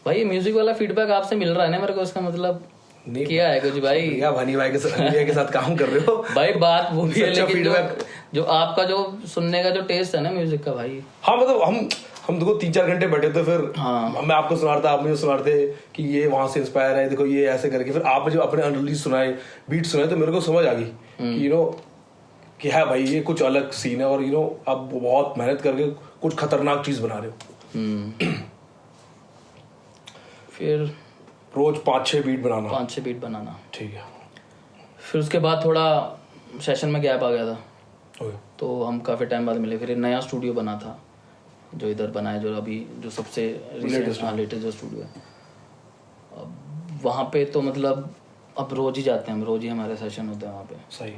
B: भाई ये म्यूजिक वाला फीडबैक आपसे मिल रहा है ना मेरे को, इसका मतलब
C: नहीं
B: किया है कुछ भाई।
C: या भानी भाई के साथ काम कर रहे हो
B: भाई। बात वो भी है
C: अच्छा
B: लेकिन
C: feedback।
B: जो आपका जो सुनने का जो टेस्ट है ना म्यूजिक का भाई।
C: हाँ, मतलब हम देखो 3-4 घंटे बैठे थे। फिर
B: हाँ।
C: मैं आपको सुना रहा था, आप मुझे सुना रहे थे कि ये वहां से इंस्पायर है, देखो ये ऐसे करके। फिर आप जब अपने अनरिलीज सुनाए, बीट सुनाए, तो मेरे को समझ आ गई कि कि है भाई ये कुछ अलग सीन है। और आप बहुत मेहनत करके कुछ खतरनाक चीज बना रहे हो।
B: फिर
C: रोज 5-6 बीट बनाना।
B: 5-6 बीट बनाना,
C: ठीक है।
B: फिर उसके बाद थोड़ा सेशन में गैप आ गया था।
C: ओके।
B: तो हम काफ़ी टाइम बाद मिले। फिर एक नया स्टूडियो बना था जो इधर बना है, जो अभी जो सबसे लेटेस्ट जो स्टूडियो है। अब वहाँ पे तो मतलब अब रोज ही जाते हैं हम, रोज ही हमारे सेशन होते हैं वहाँ पे।
C: सही।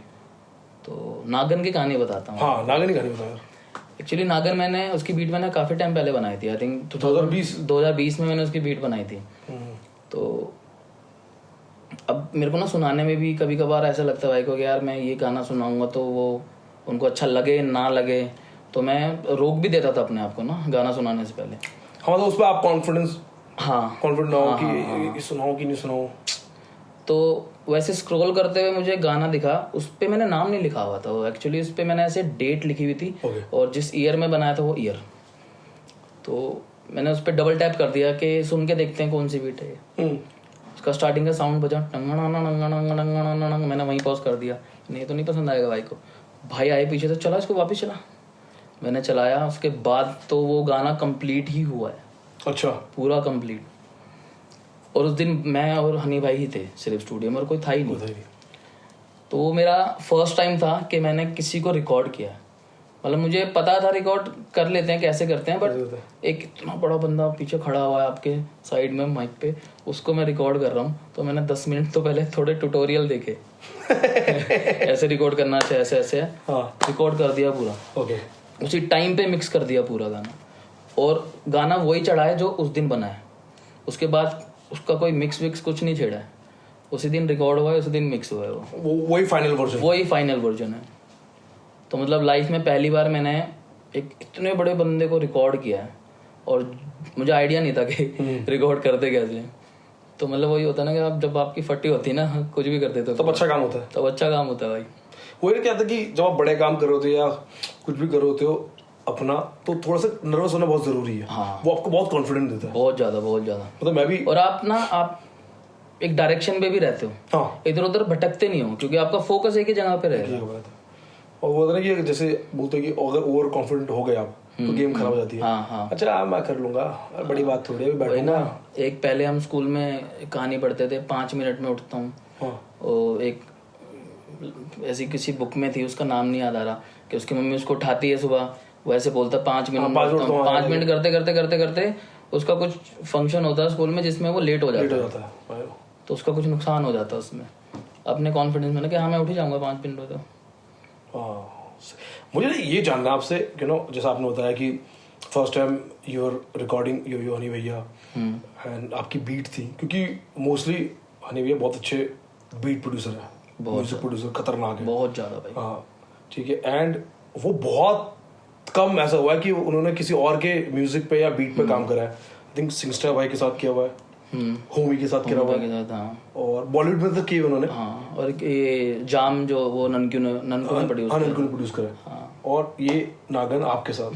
B: तो नागन की कहानी बताता हूँ।
C: हाँ, नागन की कहानी बताया।
B: एक्चुअली नागन मैंने उसकी बीट मैंने काफ़ी टाइम पहले बनाई थी। आई थिंक 2020 में मैंने उसकी बीट बनाई थी। तो अब मेरे को ना सुनाने में भी कभी कभार ऐसा लगता है भाई को कि यार मैं ये गाना सुनाऊंगा तो वो उनको अच्छा लगे ना लगे, तो मैं रोक भी देता था अपने आप को ना गाना सुनाने से पहले।
C: हाँ, तो उस पर आप कॉन्फिडेंट
B: हाँ
C: ना हो कि ये सुनाओ कि नहीं सुनाओ।
B: तो वैसे स्क्रॉल करते हुए मुझे गाना दिखा, उस पर मैंने नाम नहीं लिखा हुआ था, वो एक्चुअली उस पर मैंने ऐसे डेट लिखी हुई थी और जिस ईयर में बनाया था वो ईयर। तो मैंने उस पर डबल टैप कर दिया कि सुन के देखते हैं कौन सी बीट है ये। उसका स्टार्टिंग का साउंड बजा, मैंने वहीं पॉज कर दिया, नहीं तो नहीं पसंद आएगा भाई को। भाई आए पीछे तो चला इसको वापस चला, मैंने चलाया, उसके बाद तो वो गाना कंप्लीट ही हुआ है।
C: अच्छा,
B: पूरा कंप्लीट। और उस दिन मैं और हनी भाई ही थे सिर्फ स्टूडियो में, और कोई था ही नहीं। तो वो मेरा फर्स्ट टाइम था कि मैंने किसी को रिकॉर्ड किया। मतलब मुझे पता था रिकॉर्ड कर लेते हैं, कैसे करते हैं, बट एक इतना बड़ा बंदा पीछे खड़ा हुआ है आपके साइड में माइक पे, उसको मैं रिकॉर्ड कर रहा हूँ। तो मैंने 10 मिनट तो पहले थोड़े ट्यूटोरियल देखे ऐसे रिकॉर्ड करना चाहिए, ऐसे ऐसे रिकॉर्ड कर दिया पूरा।
C: ओके,
B: उसी टाइम पे मिक्स कर दिया पूरा गाना, और गाना वही चढ़ा है जो उस दिन बना है। उसके बाद उसका कोई मिक्स विक्स कुछ नहीं छेड़ा है, उसी दिन रिकॉर्ड हुआ है, उसी दिन मिक्स हुआ है,
C: वही फाइनल वर्जन
B: है। तो मतलब लाइफ में पहली बार मैंने एक इतने बड़े बंदे को रिकॉर्ड किया है, और मुझे आइडिया नहीं था कि रिकॉर्ड करते कैसे। तो मतलब वही होता है ना कि आप जब आपकी फटी होती है ना, कुछ भी कर देते हो
C: तब अच्छा काम होता है।
B: तब अच्छा काम होता है भाई।
C: वही क्या था कि जब आप बड़े काम कर रहे होते हो या कुछ भी कर रहे होते हो अपना, तो थोड़ा सा नर्वस होना बहुत जरूरी है।
B: हाँ,
C: वो आपको बहुत कॉन्फिडेंस देता है, बहुत ज्यादा। मतलब मैं भी,
B: और आप एक डायरेक्शन पे भी रहते हो।
C: हाँ,
B: इधर उधर भटकते नहीं हो, क्योंकि आपका फोकस एक ही जगह पे रहेगा।
C: और वो ना कि जैसे बोलते हैं कि अगर ओवर कॉन्फिडेंट हो गए आप तो गेम खराब हो जाती है।
B: हाँ।
C: अच्छा मैं कर लूंगा, बड़ी बात थोड़ी है, बैठूंगा ना।
B: एक पहले हम स्कूल में कहानी पढ़ते थे, 5 मिनट में उठता हूँ। और एक ऐसी किसी बुक में थी, उसका नाम नहीं याद आ रहा, कि उसकी मम्मी उसको उठाती है सुबह, वैसे बोलता 5 मिनट में उठता हूँ। 5 मिनट करते उसका कुछ फंक्शन होता है स्कूल में जिसमें वो लेट हो जाता है, तो उसका कुछ नुकसान हो जाता है उसमें। अपने कॉन्फिडेंस में ना कि हाँ मैं उठ ही जाऊंगा 5 मिनट में। तो
C: मुझे ये जानना आपसे, जैसा आपने बताया कि फर्स्ट टाइम यूर रिकॉर्डिंग यो हनी भैया एंड आपकी बीट थी, क्योंकि मोस्टली हनी भैया बहुत अच्छे बीट प्रोड्यूसर है, म्यूजिक प्रोड्यूसर खतरनाक है,
B: बहुत ज्यादा भाई।
C: हाँ ठीक है। एंड वो बहुत कम ऐसा हुआ है कि उन्होंने किसी और के म्यूजिक पे या बीट पे काम करा है। आई थिंक सिंगस्टर भाई के साथ किया हुआ है, होमी के साथ किया हुआ है, और बॉलीवुड में तो किए उन्होंने।
B: हाँ, और ये जाम जो वो ननकू ने
C: प्रोड्यूस करा, और ये नागन आपके साथ।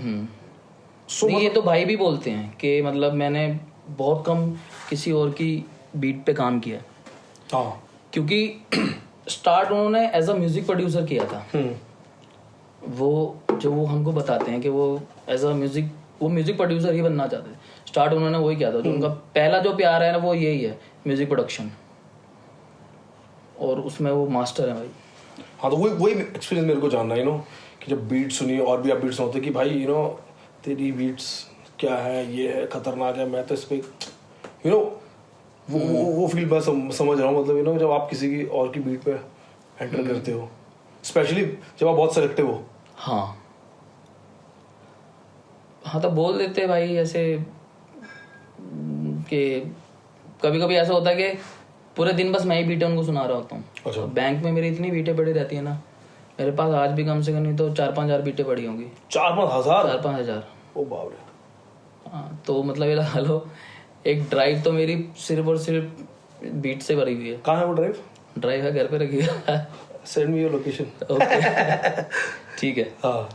B: ये तो भाई भी बोलते हैं कि मतलब मैंने बहुत कम किसी और की बीट पे काम किया, क्योंकि स्टार्ट उन्होंने एज अ म्यूजिक प्रोड्यूसर किया था। वो हमको बताते हैं कि वो एज अ म्यूजिक प्रोड्यूसर ही बनना चाहते थे। स्टार्ट उन्होंने वही किया था, जो उनका पहला जो प्यार है ना वो यही है, म्यूजिक प्रोडक्शन, और उसमें वो मास्टर है भाई।
C: हाँ, तो वही एक्सपीरियंस मेरे को जानना है कि जब बीट सुनी और भी आप बीट सुनते कि भाई तेरी बीट्स क्या है, ये है खतरनाक है, मैं तो इस पे वो फील मैं समझ रहा हूँ। मतलब जब आप किसी की और की बीट पे एंटर करते हो, स्पेशली जब आप बहुत सेलेक्टिव हो।
B: हाँ, तो बोल देते भाई ऐसे कि कभी कभी ऐसा होता है कि पूरे दिन बस मैं ही बीटें उनको सुना रहा होता हूँ।
C: अच्छा।
B: बैंक में मेरी इतनी बीटें पड़ी रहती है ना, मेरे पास आज भी कम से कम नहीं तो 4-5 हज़ार बीटें पड़ी होंगी।
C: 4-5 हज़ार?
B: ओ बाप रे। हाँ, तो मतलब ये लगा लो एक ड्राइव तो मेरी सिर्फ और सिर्फ बीट से भरी हुई है।
C: कहाँ है वो
B: ड्राइव है घर पे रखी है।
C: Send me your location.
B: Okay, ठीक है।
C: हाँ,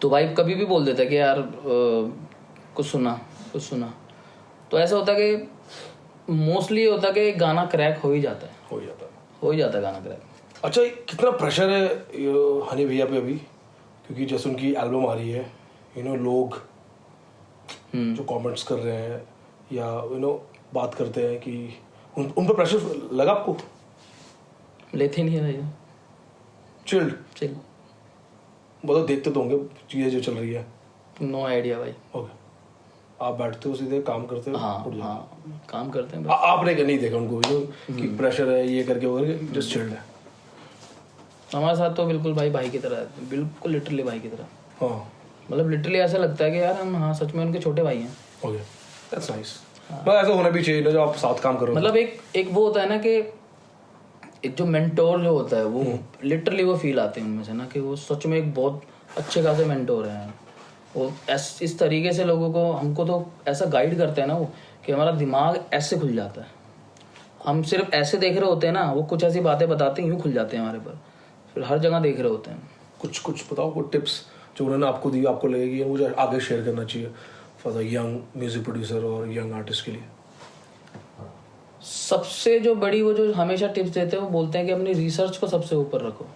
B: तो भाई कभी भी बोल देता है कि यार कुछ सुना। तो ऐसा होता है कि मोस्टली होता है कि गाना क्रैक हो ही जाता है गाना क्रैक।
C: अच्छा, कितना प्रेशर है हनी भैया पे अभी, क्योंकि जैसे उनकी एल्बम आ रही है, लोग जो कमेंट्स कर रहे हैं या बात करते हैं कि उन पर प्रेशर लगा आपको?
B: लेते नहीं है भाई,
C: चिल्ड मतलब देखते तो होंगे चीजें जो चल रही है।
B: नो आइडिया भाई।
C: ओके, आप बैठते हो सीधे काम करते हो?
B: हाँ, काम करते हैं।
C: आपने नहीं देखा उनको कि प्रेशर है ये करके वो करके, जस्ट चिल्ड है?
B: हमारे साथ तो बिल्कुल भाई की तरह है, बिल्कुल लिटरली भाई की तरह।
C: हाँ,
B: मतलब लिटरली ऐसा लगता है कि यार हम सच में उनके छोटे भाई हैं।
C: Okay, that's nice. मतलब ऐसा होना भी चाहिए जब आप साथ काम करो। मतलब
B: एक वो होता है ना कि एक जो मेंटोर जो होता है वो लिटरली वो फील आते हैं उनमें से ना, कि वो सच में एक बहुत अच्छे खासे मेंटोर हैं। वो इस तरीके से लोगों को हमको तो ऐसा गाइड करते हैं ना वो, कि हमारा दिमाग ऐसे खुल जाता है। हम सिर्फ ऐसे देख रहे होते हैं ना, वो कुछ ऐसी बातें बताते हैं, यूँ खुल जाते हैं हमारे पर, फिर हर जगह देख रहे होते हैं।
C: कुछ बताओ, कुछ टिप्स जो उन्होंने आपको दी, आपको लगे कि मुझे आगे शेयर करना चाहिए for the young music producer और यंग आर्टिस्ट के लिए।
B: सबसे जो बड़ी वो जो हमेशा टिप्स देते हैं, वो बोलते हैं कि अपनी रिसर्च को सबसे ऊपर रखो।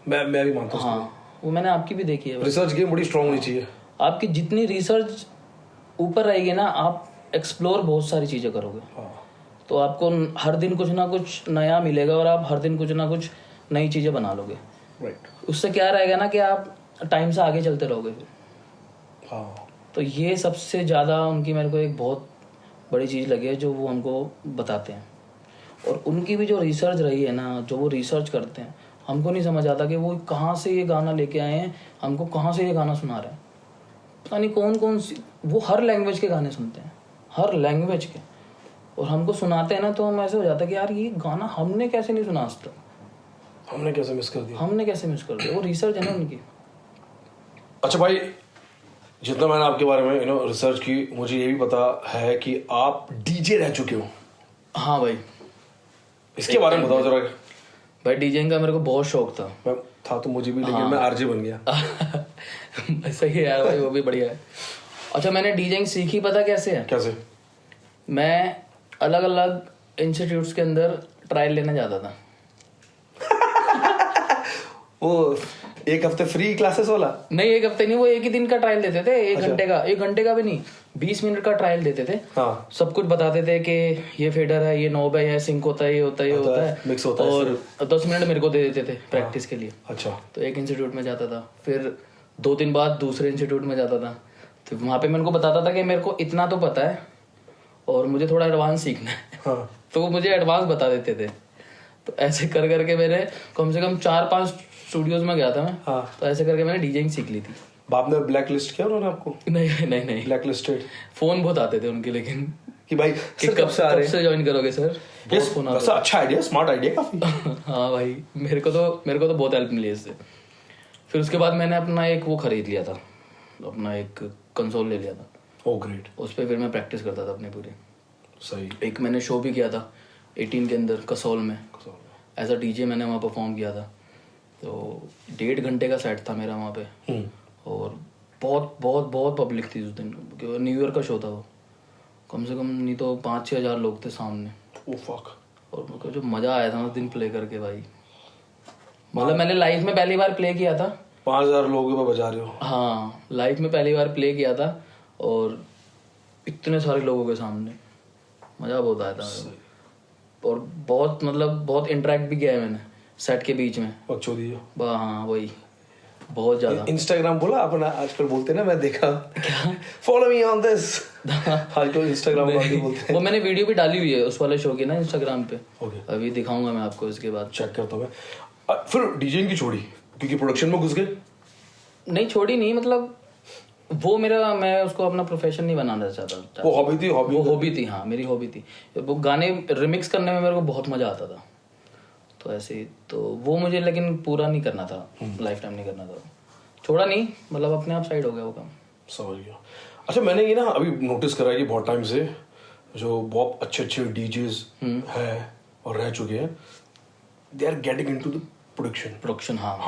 C: मैं भी मानता हूँ।
B: हाँ, वो मैंने आपकी भी देखी है।
C: रिसर्च गेम बड़ी स्ट्रांग होनी चाहिए।
B: आपकी जितनी रिसर्च ऊपर रहेगी ना, आप एक्सप्लोर बहुत सारी चीज़ें करोगे। तो आपको हर दिन कुछ ना कुछ नया मिलेगा और आप हर दिन कुछ ना कुछ नई चीज़ें बना लोगे।
C: राइट।
B: उससे क्या रहेगा ना कि आप टाइम से आगे चलते रहोगे।
C: हाँ,
B: तो ये सबसे ज़्यादा उनकी मेरे को एक बहुत बड़ी चीज़ लगी है जो वो हमको बताते हैं। और उनकी भी जो रिसर्च रही है ना, जो वो रिसर्च करते हैं, हमको नहीं समझ आता कि वो कहाँ से ये गाना लेके आए हैं, हमको कहाँ से ये गाना सुना रहे हैं। पता नहीं कौन कौन सी, वो हर लैंग्वेज के गाने सुनते हैं, हर लैंग्वेज के, और हमको सुनाते हैं ना, तो हम ऐसे हो जाता है कि यार ये गाना हमने कैसे नहीं सुना आज तक,
C: हमने कैसे मिस कर दिया।
B: वो रिसर्च है ना उनकी।
C: अच्छा भाई, जितना मैंने आपके बारे में रिसर्च की, मुझे ये भी पता है कि आप डीजे रह चुके हो।
B: हाँ भाई,
C: इसके बारे में बताओ जरा।
B: भाई डीजेइंग का मेरे को बहुत शौक था।
C: मैं था तो मुझे भी, लेकिन मैं आरजे बन गया।
B: सही है यार भाई, वो भी बढ़िया है। अच्छा, मैंने डीजेइंग सीखी पता कैसे है?
C: कैसे?
B: मैं अलग अलग इंस्टीट्यूट्स के अंदर ट्रायल लेने जाता था।
C: वो एक हफ्ते फ्री क्लासेस वाला?
B: नहीं, एक हफ्ते नहीं, वो एक ही दिन का ट्रायल देते थे। एक घंटे का भी नहीं, 20 मिनट का ट्रायल देते थे।
C: हाँ।
B: सब कुछ बताते थे कि ये फेडर है, ये नॉब है, ये सिंक होता है, ये होता है, ये होता है,
C: मिक्स होता है,
B: और 10 मिनट मेरे को दे देते थे प्रैक्टिस के लिए।
C: अच्छा।
B: तो एक इंस्टीट्यूट में जाता था, फिर 2 दिन बाद दूसरे इंस्टीट्यूट में जाता था। तो वहाँ पे मेरे को बताता था कि मेरे को इतना तो पता है और मुझे थोड़ा एडवांस सीखना है।
C: हाँ।
B: तो वो मुझे एडवांस बता देते थे। तो ऐसे कर करके मेरे कम से कम 4-5 स्टूडियोज में गया था मैं।
C: हाँ।
B: तो ऐसे करके मैंने डीजेइंग सीख ली थी।
C: बाप ने ब्लैक लिस्ट किया उन्होंने आपको?
B: नहीं,
C: ब्लैक लिस्टेड?
B: फोन बहुत आते थे उनके, लेकिन
C: कि भाई
B: कि कब से ज्वाइन करोगे सर, बहुत फोन आते
C: थे। अच्छा आइडिया, स्मार्ट आइडिया काफी।
B: हाँ भाई, मेरे को तो बहुत हेल्प मिली इससे। फिर उसके बाद मैंने अपना एक वो खरीद लिया था, अपना एक कंसोल ले लिया था।
C: Oh great.
B: उस पर फिर मैं प्रैक्टिस करता था अपने पूरे।
C: सही।
B: एक मैंने शो भी किया था 18 के अंदर कसौल में, एज अ डीजे मैंने वहाँ परफॉर्म किया था। तो 1.5 घंटे का सेट था मेरा वहाँ पे, और बहुत बहुत बहुत पब्लिक थी उस दिन, क्योंकि न्यू ईयर का शो था वो। कम से कम नहीं तो 5-6 हज़ार लोग थे सामने।
C: Oh fuck.
B: और मेरे को जो मज़ा आया था उस दिन प्ले करके भाई, मतलब मैंने लाइफ में पहली बार प्ले किया था।
C: 5,000 लोगों पे बजा रहे हो?
B: हाँ, लाइफ में पहली बार प्ले किया था और इतने सारे लोगों के सामने मज़ा बहुत आया था। और बहुत मतलब बहुत इंटरेक्ट भी किया है मैंने सेट के बीच में। हाँ वही, बहुत ज्यादा।
C: इंस्टाग्राम बोला अपना आजकल बोलते हैं ना, मैं देखा। Follow me on this. आजकल इंस्टाग्राम बोलते हैं।
B: वो मैंने वीडियो भी डाली हुई है उस वाले शो की ना इंस्टाग्राम पे। अभी दिखाऊंगा मैं आपको इसके बाद।
C: चेक करता हूँ मैं। फिर डीजेइंग की छोड़ी क्योंकि प्रोडक्शन में घुस गए?
B: नहीं छोड़ी नहीं, मतलब वो मैं उसको अपना प्रोफेशन नहीं बनाना चाहता।
C: वो हॉबी थी?
B: वो हॉबी थी, हाँ मेरी हॉबी थी। वो गाने रिमिक्स करने में मेरे को बहुत मजा आता था। तो ऐसे ही, तो वो मुझे लेकिन पूरा नहीं करना था, लाइफ टाइम नहीं करना था। छोड़ा नहीं, मतलब अपने आप साइड हो गया वो काम।
C: समझ गया। अच्छा, मैंने ये ना अभी नोटिस करा है कि बहुत टाइम से जो बहुत अच्छे डीजेस हैं और रह चुके हैं, they are getting into the production. हाँ।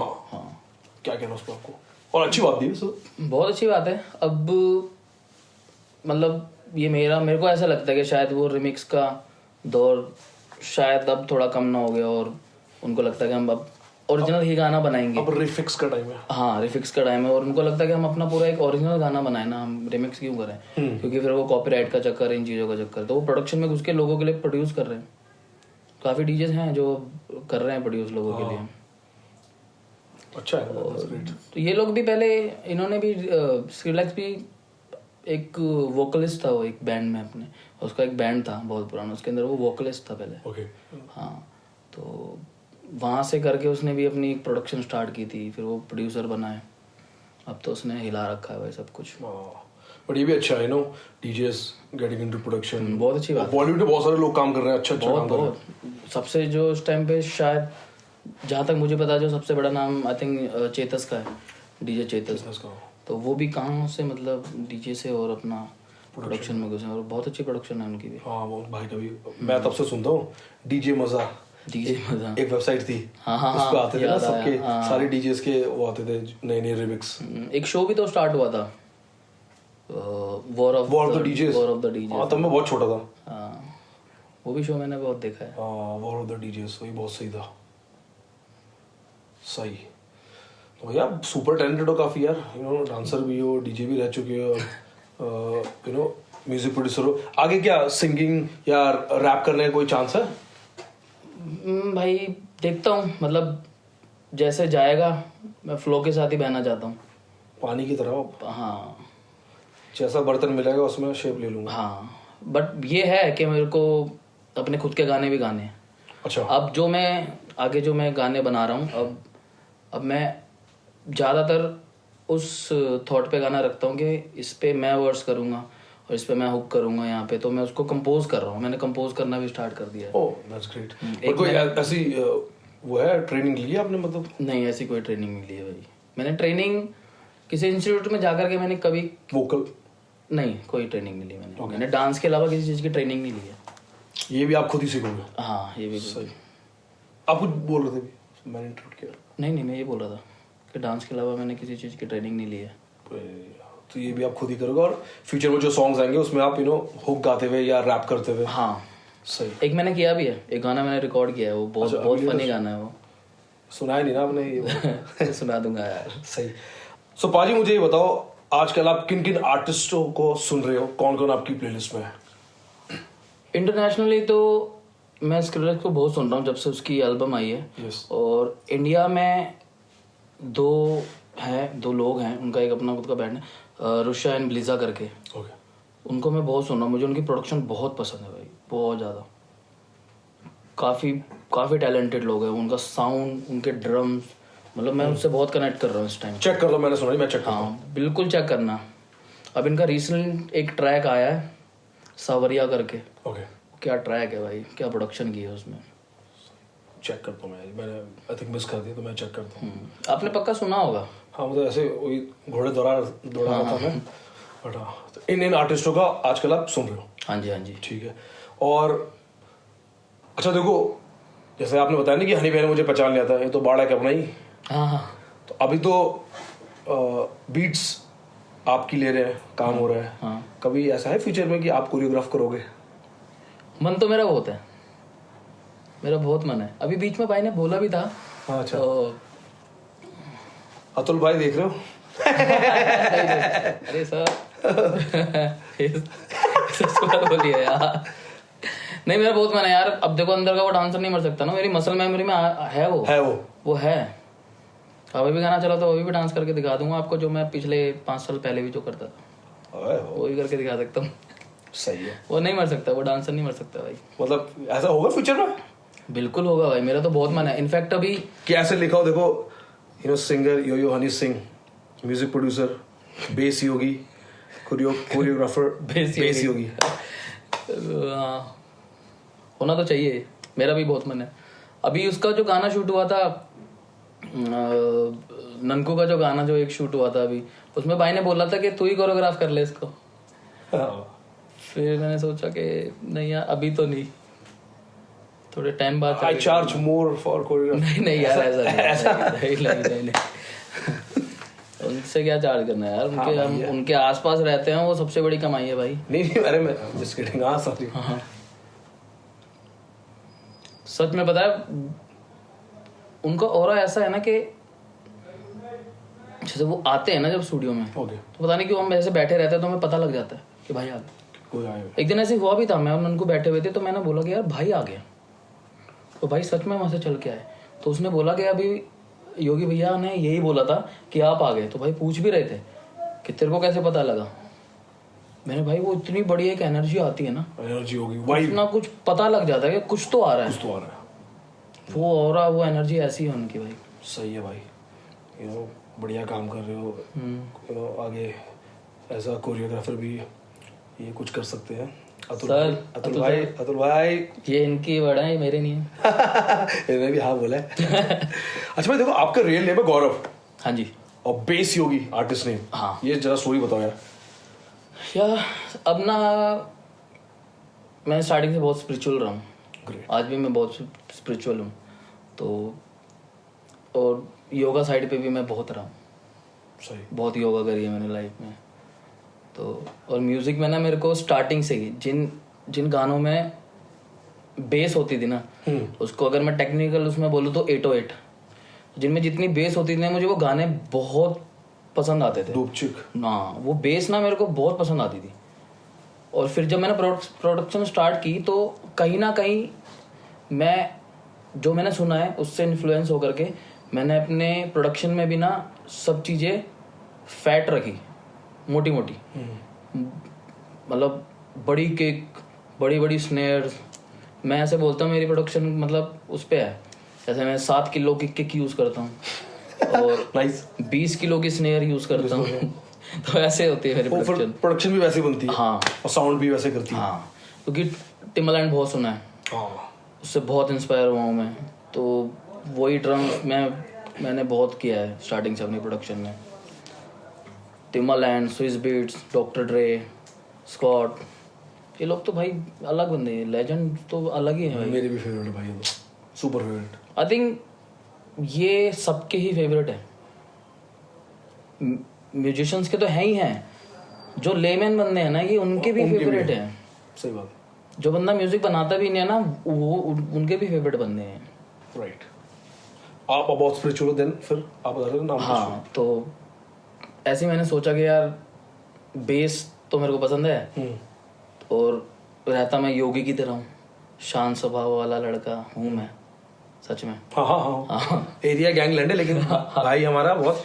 C: क्या कहना उस पर आपको? और अच्छी बात भी है,
B: बहुत अच्छी बात है। अब मतलब ये मेरे को ऐसा लगता है कि शायद वो रिमिक्स का दौर शायद अब थोड़ा कम ना हो गया, और उनको लगता है कि हम अब ओरिजिनल ही गाना बनाएंगे।
C: अब रिफिक्स का टाइम है।
B: हाँ, रिफिक्स का टाइम है, और उनको लगता है कि हम अपना पूरा एक ओरिजिनल गाना बनाए ना, हम रिमिक्स क्यों करें? क्योंकि फिर वो कॉपीराइट का चक्कर, इन चीज़ों का चक्कर, तो वो प्रोडक्शन में घुस के लोगों के लिए प्रोड्यूस कर रहे हैं। काफ़ी डीजेस हैं जो कर रहे हैं प्रोड्यूस लोगों के लिए।
C: अच्छा है।
B: तो ये लोग भी पहले, इन्होंने भी स्क्रिलेक्स भी एक वोकलिस्ट था वो एक बैंड में अपने, उसका एक बैंड था बहुत पुराना, उसके अंदर वो वोकलिस्ट था पहले।
C: ओके।
B: हाँ, तो वहाँ से करके उसने भी अपनी एक प्रोडक्शन स्टार्ट की थी, फिर वो प्रोड्यूसर बना है। अब तो उसने हिला रखा है भाई सब कुछ।
C: बट ये भी अच्छा है, no DJs getting into production.
B: बहुत अच्छी बात।
C: बॉलीवुड में बहुत सारे लोग काम कर रहे हैं, अच्छा काम कर रहे हैं।
B: सबसे जो उस टाइम पे शायद जहाँ तक मुझे पता जो सबसे बड़ा नाम आई थिंक चेतस का है, डीजे चेतस का। तो वो भी कहाँ से, मतलब डीजे से और अपना प्रोडक्शन में घुसे और बहुत अच्छी प्रोडक्शन है उनकी भी।
C: हाँ वो भाई का भी मैं तब से सुनता हूँ। डीजे मजा एक वेबसाइट थी,
B: हाँ,
C: उस पे आते थे ना
B: याद
C: सबके
B: आया, हाँ।
C: सारे डीजेस के वो आते थे नए नए रिमिक्स।
B: एक शो भी तो स्टार्ट हुआ था, war of
C: the DJs.
B: War of the DJs.
C: हाँ तब मैं बहुत छोटा था।
B: हाँ वो भी शो मैंने बहुत देखा है।
C: हाँ वॉर ऑफ द डीजेस वही बहुत सही था। सही तो यार सुपर टैलेंटेड हो काफी यार, यू नो डांसर भी हो, डीजे भी रह चुके हो, यू नो म्यूजिक प्रोड्यूसर हो। आगे क्या सिंगिंग या रैप करने का कोई चांस है?
B: भाई देखता हूँ, मतलब जैसे जाएगा, मैं फ्लो के साथ ही बहना चाहता हूँ।
C: पानी की तरह
B: हाँ
C: जैसा बर्तन मिलेगा उसमें शेप ले लूंगा।
B: हाँ, बट ये है कि मेरे को अपने खुद के गाने भी गाने हैं।
C: अच्छा।
B: अब जो मैं आगे जो मैं गाने बना रहा हूँ, अब मैं ज़्यादातर उस थॉट पे गाना रखता हूँ कि इस पे मैं वर्ड्स करूँगा और इस पे मैं हुक करूँगा यहाँ पे, तो मैं उसको कंपोज कर रहा हूँ। मैंने कंपोज करना भी स्टार्ट कर दिया है।
C: Oh that's great. और कोई ऐसी वो है ट्रेनिंग ली है आपने मतलब?
B: नहीं ऐसी कोई ट्रेनिंग नहीं ली है भाई। मैंने ट्रेनिंग किसी इंस्टीट्यूट में जाकर के मैंने कभी
C: वोकल
B: नहीं, कोई ट्रेनिंग नहीं ली मैंने। मैंने डांस के अलावा किसी चीज़ की ट्रेनिंग नहीं ली है।
C: ये भी आप खुद ही सीखोगे?
B: हाँ ये भी
C: सही। आप कुछ बोल रहे थे भी, मैंने इंटरप्ट किया।
B: नहीं मैं ये बोल रहा था कि डांस के अलावा मैंने किसी चीज़ की ट्रेनिंग नहीं ली है।
C: तो ये भी आप खुद ही करोगे और फ्यूचर में जो सॉन्ग्स आएंगे उसमें आप यू नो हुक गाते हुए या रैप करते हुए?
B: हाँ
C: सही।
B: एक मैंने किया भी है, एक गाना मैंने रिकॉर्ड किया है, वो बहुत
C: अच्छा,
B: बहुत
C: अभी
B: फनी
C: तो
B: गाना है वो।
C: सुनाया नहीं ना आपने ये?
B: सुना दूंगा यार।
C: सही। सो पाजी मुझे ये बताओ आजकल आप किन किन आर्टिस्टों को सुन रहे हो, कौन कौन आपकी प्लेलिस्ट में है?
B: इंटरनेशनली तो मैं स्क्रिलेक्स को बहुत सुन रहा हूँ जब से उसकी एल्बम आई है।
C: Yes.
B: और इंडिया में दो लोग हैं, उनका एक अपना खुद का बैंड है, रुशा एंड ब्लिजा करके।
C: ओके।
B: उनको मैं बहुत सुन रहा हूँ, मुझे उनकी प्रोडक्शन बहुत पसंद है भाई, बहुत ज़्यादा। काफ़ी टैलेंटेड लोग हैं, उनका साउंड, उनके ड्रम्स, मतलब मैं उससे बहुत कनेक्ट कर रहा हूँ इस टाइम।
C: चेक कर लो, मैंने सुना नहीं, मैं चेक कर
B: हाँ बिल्कुल चेक करना। अब इनका रिसेंट एक ट्रैक आया है सावरिया करके,
C: ओके।
B: क्या ट्रैक है भाई, क्या प्रोडक्शन की है उसमें।
C: चेक करता हूँ मैंने आई थिंक मिस कर दिया तो मैं चेक करता हूँ।
B: आपने पक्का सुना होगा।
C: हाँ मतलब ऐसे वही घोड़े दौड़ा रहा था मैं, बट हाँ तो इन आर्टिस्टों का आजकल आप सुन रहे हो?
B: हाँ जी
C: ठीक है। और अच्छा देखो, जैसे आपने बताया ना कि हनी भाई ने मुझे पहचान लिया था, ये तो बाड़ा है अपना ही।
B: हाँ।
C: तो अभी तो बीट्स आपकी ले रहे हैं, काम हो रहा है।
B: हाँ।
C: कभी ऐसा है फ्यूचर में कि आप कोरियोग्राफ करोगे?
B: मन तो मेरा बहुत है, मेरा बहुत मन है। अभी बीच में भाई ने बोला भी था।
C: हाँ अच्छा।
B: तो
C: अतुल भाई देख रहे हो?
B: अरे सर बोलिए यार। नहीं मेरा बहुत मन है यार। अब देखो अंदर का वो डांसर नहीं मर सकता ना, मेरी मसल मेमोरी में है वो है। अभी भी गाना चला तो अभी भी डांस करके दिखा दूंगा आपको, जो मैं पिछले 5 साल पहले भी जो करता था वो भी करके दिखा सकता हूँ।
C: सही है।
B: वो नहीं मर सकता, वो डांसर नहीं मर सकता भाई।
C: मतलब ऐसा होगा फ्यूचर में?
B: बिल्कुल होगा भाई, मेरा तो बहुत मन है। इनफैक्ट अभी
C: कैसे लिखा हो देखो, you know singer yo Honey Singh, music producer base Yogi, choreographer base Yogi.
B: होना तो चाहिए, मेरा भी बहुत मन है। अभी उसका जो गाना शूट हुआ था, ननकू का जो गाना जो एक शूट हुआ था अभी, उसमें भाई ने बोला था कि तू ही कोरियोग्राफ कर ले इसको। फिर मैंने सोचा कि नहीं यार अभी तो नहीं, थोड़े टाइम बाद।
C: आई चार्ज मोर फॉर कोरियोग्राफ।
B: नहीं यार ऐसा नहीं। उनसे क्या चार्ज करना है यार, उनके हम उनके आसपास रहते हैं, वो सबसे बड़ी कमाई है भाई।
C: नहीं अरे मैं जस्ट किडिंग। हाँ सॉरी।
B: सच में पता है उनका ऑरा ऐसा है ना कि जैसे वो आते हैं ना जब स्टूडियो में,
C: ओके,
B: तो पता नहीं क्यों हम ऐसे बैठे रहते हैं तो हमें पता लग जाता है कि भाई आ गया।
C: कोई आए।
B: एक दिन ऐसे हुआ भी था, मैं और उनको बैठे हुए थे तो मैंने बोला कि यार भाई आ गया, तो भाई सच में वहां से चल के आए। तो उसने बोला कि अभी योगी भैया ने यही बोला था कि आप आ गए। तो भाई पूछ भी रहे थे कि तेरे को कैसे पता लगा। मैंने भाई वो इतनी बड़ी एक एनर्जी आती है ना,
C: एनर्जी होगी,
B: कुछ ना कुछ पता लग जाता है कि कुछ तो आ रहा है,
C: कुछ तो आ रहा है।
B: वो ऑरा वो एनर्जी ऐसी है उनकी भाई।
C: सही है भाई, यू नो बढ़िया काम कर रहे हो, यू नो आगे एज अ कोरियोग्राफर भी ये कुछ कर सकते हैं। अतुल भाई
B: ये इनकी वर्ड है, ये मेरे नहीं है।
C: मैंने भी हाँ बोला है। अच्छा भाई देखो, आपका रियल नेम है गौरव।
B: हाँ जी।
C: और बेस योगी आर्टिस्ट नेम।
B: हाँ।
C: ये जरा स्टोरी बताओ यार।
B: या अब ना मैं स्टार्टिंग से बहुत स्पिरिचुअल रहा हूँ, आज भी मैं बहुत स्पिरिचुअल हूँ। तो और योगा साइड पे भी मैं बहुत रहा हूँ,
C: सही,
B: बहुत योगा करी है मैंने लाइफ में। तो और म्यूज़िक में ना मेरे को स्टार्टिंग से ही जिन गानों में बेस होती थी ना, उसको अगर मैं टेक्निकल उसमें बोलूँ तो 808, जिनमें जितनी बेस होती थी ना, मुझे वो गाने बहुत पसंद आते थे। ना वो बेस ना मेरे को बहुत पसंद आती थी। और फिर जब मैंने प्रोडक्शन स्टार्ट की तो कहीं ना कहीं मैंने सुना है उससे इन्फ्लुएंस होकर के मैंने अपने प्रोडक्शन में भी ना सब चीज़ें फैट रखी, मोटी मोटी, मतलब बड़ी किक, बड़ी बड़ी स्नेयर्स। मैं ऐसे बोलता हूँ मेरी प्रोडक्शन मतलब उस पे है, जैसे मैं 7 किलो की किक यूज़ करता हूँ और 20 किलो की स्नेयर यूज़ करता हूँ। तो ऐसे होती है मेरी
C: प्रोडक्शन भी वैसे बनती है।
B: हाँ,
C: और साउंड भी वैसे करती है।
B: हाँ, क्योंकि टिम्बलैंड बहुत सुना है, उससे बहुत इंस्पायर हुआ हूँ मैं। तो वही ड्रम्स मैंने बहुत किया है स्टार्टिंग से अपनी प्रोडक्शन में। टिम्बलैंड, स्विस बीट्स, डॉक्टर ड्रे, स्कॉट, ये लोग तो भाई अलग बंदे हैं, लेजेंड तो अलग ही है भाई।
C: मेरे भी फेवरेट है भाई, ये सुपर फेवरेट।
B: आई थिंक ये सबके ही फेवरेट है। म्यूजिशियंस के तो है ही हैं, जो लेमैन बंदे हैं ना, ये उनके भी फेवरेट हैं।
C: सही बात।
B: जो बंदा म्यूजिक बनाता भी नहीं है ना, वो उनके भी फेवरेट बंदे हैं।
C: राइट। आप बहुत स्पिरिचुअल देन, फिर आप बता रहे हो नाम?
B: हाँ, तो ऐसे मैंने सोचा कि यार बेस तो मेरे को पसंद है और रहता मैं योगी की तरह हूँ, शांत स्वभाव वाला लड़का हूँ मैं सच में।
C: हाँ। एरिया गैंगलैंड है लेकिन भाई हमारा बहुत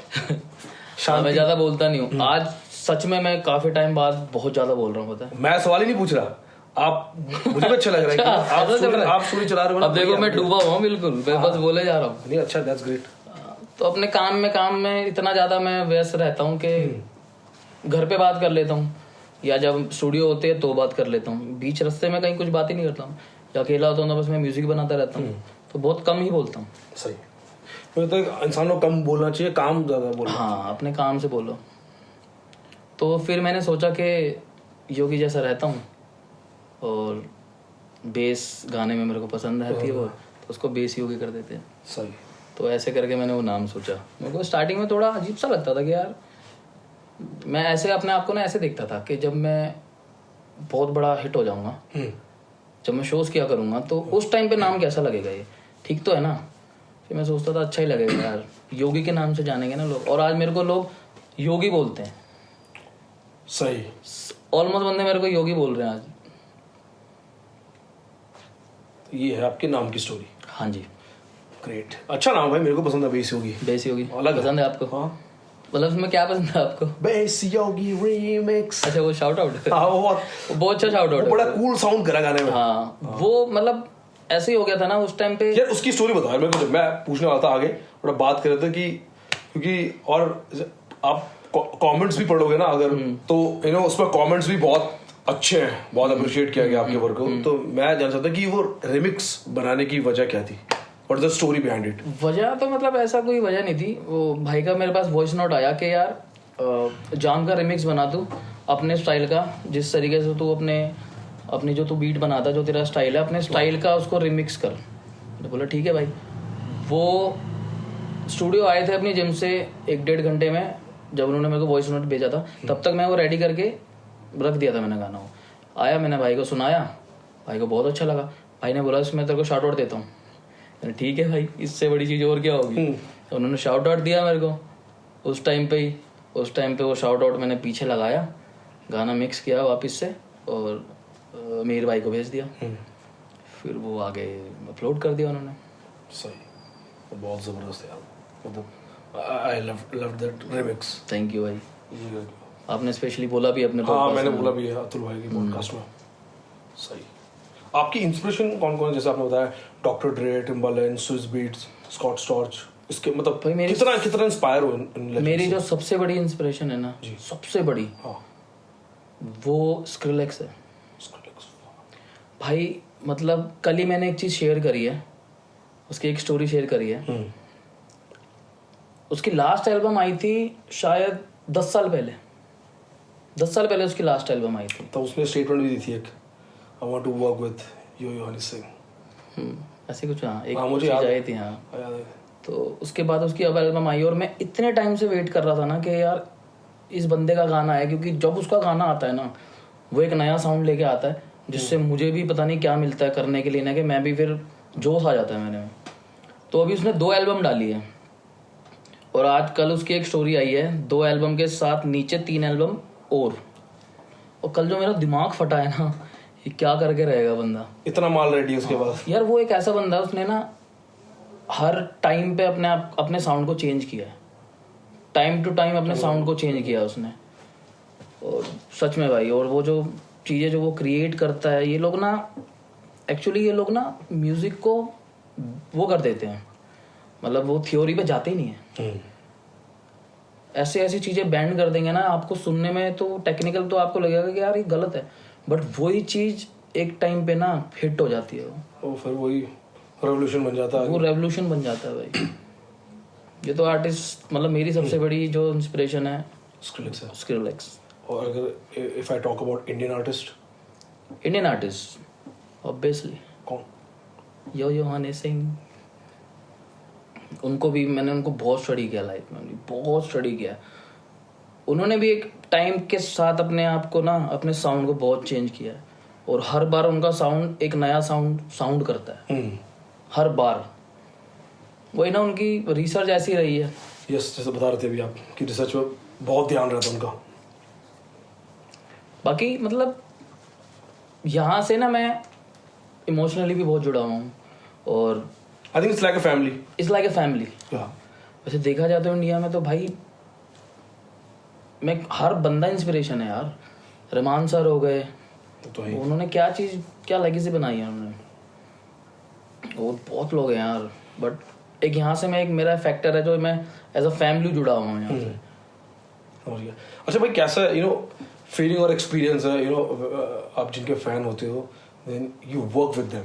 B: शांत। मैं ज्यादा बोलता नहीं हूँ। आज सच में मैं काफी टाइम बाद बहुत ज्यादा बोल रहा हूँ, पता है। मैं
C: सवाल ही नहीं पूछ रहा, आप मुझे भी अच्छा लग रहा है कि आप स्टोरी चला रहे हो।
B: अब देखो मैं डूबा हुआ हूँ बिल्कुल, मैं बस बोले जा रहा हूँ।
C: नहीं, अच्छा, दैट्स ग्रेट।
B: तो अपने काम में इतना ज्यादा मैं व्यस्त रहता हूँ कि घर पे बात कर लेता हूँ, या जब स्टूडियो होते हैं तो बात कर लेता हूँ। बीच रास्ते में कहीं कुछ बात ही नहीं करता हूँ। जब अकेला होता हूँ तो बस मैं म्यूजिक बनाता रहता हूँ, तो बहुत कम ही बोलता हूँ।
C: सही। तो इंसान को कम बोलना चाहिए, काम ज्यादा बोलना।
B: हाँ, अपने काम से बोलो। तो फिर मैंने सोचा कि योगी जैसा रहता हूँ और बेस गाने में मेरे को पसंद रहती है वो, तो उसको बेस योगी कर देते हैं।
C: सही।
B: तो ऐसे करके मैंने वो नाम सोचा। मेरे को स्टार्टिंग में थोड़ा अजीब सा लगता था कि यार मैं ऐसे अपने आप को ना ऐसे देखता था कि जब मैं बहुत बड़ा हिट हो जाऊंगा, जब मैं शोज किया करूंगा, तो उस टाइम पे नाम कैसा लगेगा, ये ठीक तो है ना। फिर मैं सोचता था अच्छा ही लगेगा यार, योगी के नाम से जानेंगे ना लोग। और आज मेरे को लोग योगी बोलते हैं।
C: सही।
B: ऑलमोस्ट बंदे मेरे को योगी बोल रहे हैं आज।
C: ये है आपके नाम की स्टोरी।
B: हाँ जी।
C: ग्रेट, अच्छा नाम भाई, मेरे को पसंद है बेस योगी।
B: बेस योगी
C: अलग
B: पसंद है आपको?
C: हाँ।
B: मतलब उसमें क्या पसंद है आपको?
C: बेस योगी रीमिक्स।
B: अच्छा, वो शाउट आउट।
C: हाँ, वो
B: बहुत अच्छा शाउट आउट,
C: बड़ा कूल साउंड करा गाने में।
B: हाँ, वो मतलब ऐसे ही हो गया था ना उस टाइम पे।
C: यार उसकी स्टोरी बताओ मेरे को, मैं पूछने वाला था आगे, थोड़ा बात कर रहे थे कि क्योंकि और आप कमेंट्स भी पढ़ोगे ना अगर, तो उसमें कमेंट्स भी बहुत अच्छे हैं, बहुत अप्रिशिएट किया गया आपके वर्क को। तो मैं जान सकता कि वो रिमिक्स बनाने की वजह क्या थी, और द स्टोरी बिहाइंड इट।
B: वजह तो मतलब ऐसा कोई वजह नहीं थी। वो भाई का मेरे पास वॉइस नोट आया कि यार जाम का रिमिक्स बना तू अपने स्टाइल का, जिस तरीके से तू अपनी जो तू बीट बनाता, जो तेरा स्टाइल है, अपने स्टाइल का उसको रिमिक्स कर। तो बोला ठीक है भाई। वो स्टूडियो आए थे अपनी जिम से 1-1.5 घंटे में, जब उन्होंने मेरे को वॉइस नोट भेजा था तब तक मैं वो रेडी करके रख दिया था मैंने गाना। वो आया, मैंने भाई को सुनाया, भाई को बहुत अच्छा लगा। भाई ने बोला इसमें तेरे को शाउट आउट देता हूँ। मैंने ठीक है भाई, इससे बड़ी चीज़ और क्या होगी। तो उन्होंने शाउट आउट दिया मेरे को उस टाइम पे ही। उस टाइम पे वो शाउट आउट मैंने पीछे लगाया, गाना मिक्स किया वापस से और मीर भाई को भेज दिया। फिर वो आगे अपलोड कर दिया उन्होंने।
C: सही, बहुत ज़बरदस्त है यार, मतलब I love that remix.
B: Thank you भाई। आपने स्पेशली बोला भी अपने।
C: हाँ, मैंने बोला भी है अतुल भाई की पॉडकास्ट में। सही। आपकी इंस्पिरेशन कौन कौन है? जैसे आपने बताया doctor ड्रे, टिम्बलैंड, Swiss beats, Scott starch, इसके मतलब कितना इंस्पायर हो?
B: मेरी जो सबसे बड़ी इंस्पिरेशन है ना, सबसे बड़ी,
C: हाँ,
B: वो स्क्रिलेक्स है भाई। मतलब कल ही मैंने एक चीज़ शेयर करी है, उसकी एक स्टोरी शेयर करी है। उसकी लास्ट एल्बम आई थी शायद 10 साल पहले, 10 साल पहले उसकी लास्ट एल्बम आई थी।
C: तो उसने स्टेटमेंट भी दी थी एक, I want to work with yo Honey Singh,
B: ऐसे कुछ, हाँ एक
C: मुझे
B: चीज
C: याद
B: आई थी, हाँ।
C: याद है।
B: तो उसके बाद उसकी अब एल्बम आई और मैं इतने टाइम से वेट कर रहा था ना कि यार इस बंदे का गाना है, क्योंकि जब उसका गाना आता है ना वो एक नया साउंड लेके आता है जिससे मुझे भी पता नहीं क्या मिलता है करने के लिए ना, कि मैं भी फिर जोश आ जाता है मेरे में। तो अभी उसने 2 एल्बम डाली है और आज कल उसकी एक स्टोरी आई है 2 एल्बम के साथ नीचे 3 एल्बम और कल जो मेरा दिमाग फटा है ना, ये क्या करके रहेगा बंदा,
C: इतना माल रेडी है उसके पास।
B: यार वो एक ऐसा बंदा है, उसने ना हर टाइम पे अपने साउंड को चेंज किया है, टाइम टू टाइम अपने साउंड को चेंज किया उसने, और सच में भाई, और वो जो चीज़ें जो वो क्रिएट करता है, ये लोग ना एक्चुअली ये लोग ना म्यूज़िक को वो कर देते हैं, मतलब वो थ्योरी पे जाते ही नहीं है, ऐसे ऐसी चीज़ें बैंड कर देंगे ना, आपको सुनने में तो टेक्निकल तो आपको लगेगा कि यार ये गलत है, बट वही चीज़ एक टाइम पे ना हिट हो जाती है
C: वो फिर वही रेवोल्यूशन बन जाता है,
B: वो रेवोल्यूशन बन जाता है भाई। ये तो आर्टिस्ट, मतलब मेरी सबसे बड़ी जो इंस्पिरेशन है
C: स्क्रिलेक्स है।
B: स्क्रिलेक्स।
C: और अगर if I talk about Indian artist
B: obviously
C: कौन?
B: यो हनी सिंह, उनको भी मैंने उनको बहुत स्टडी किया लाइफ में, बहुत स्टडी किया। उन्होंने भी एक टाइम के साथ अपने आप को ना, अपने साउंड को बहुत चेंज किया है, और हर बार उनका साउंड एक नया साउंड करता है, हर बार। वही ना, उनकी रिसर्च ऐसी रही है।
C: यस, जैसे बता रहे थे अभी आप कि रिसर्च में बहुत ध्यान रहता है उनका।
B: बाकी मतलब यहाँ से ना मैं इमोशनली भी बहुत जुड़ा हुआ हूँ, और
C: I think it's like a family.
B: वैसे देखा जाए तो इंडिया में तो भाई मैं हर बंदा इंस्पिरेशन है यार। रहमान सर हो गए,
C: तो
B: उन्होंने क्या लेगेसी बनाई है उन्होंने, और बहुत लोग हैं यार। बट एक यहाँ से मैं, एक मेरा फैक्टर है जो मैं एज अ फैमिली जुड़ा हुआ हूँ यहाँ से।
C: अच्छा भाई, कैसा फीलिंग और एक्सपीरियंस है आप जिनके फैन होते हो, then you work with them.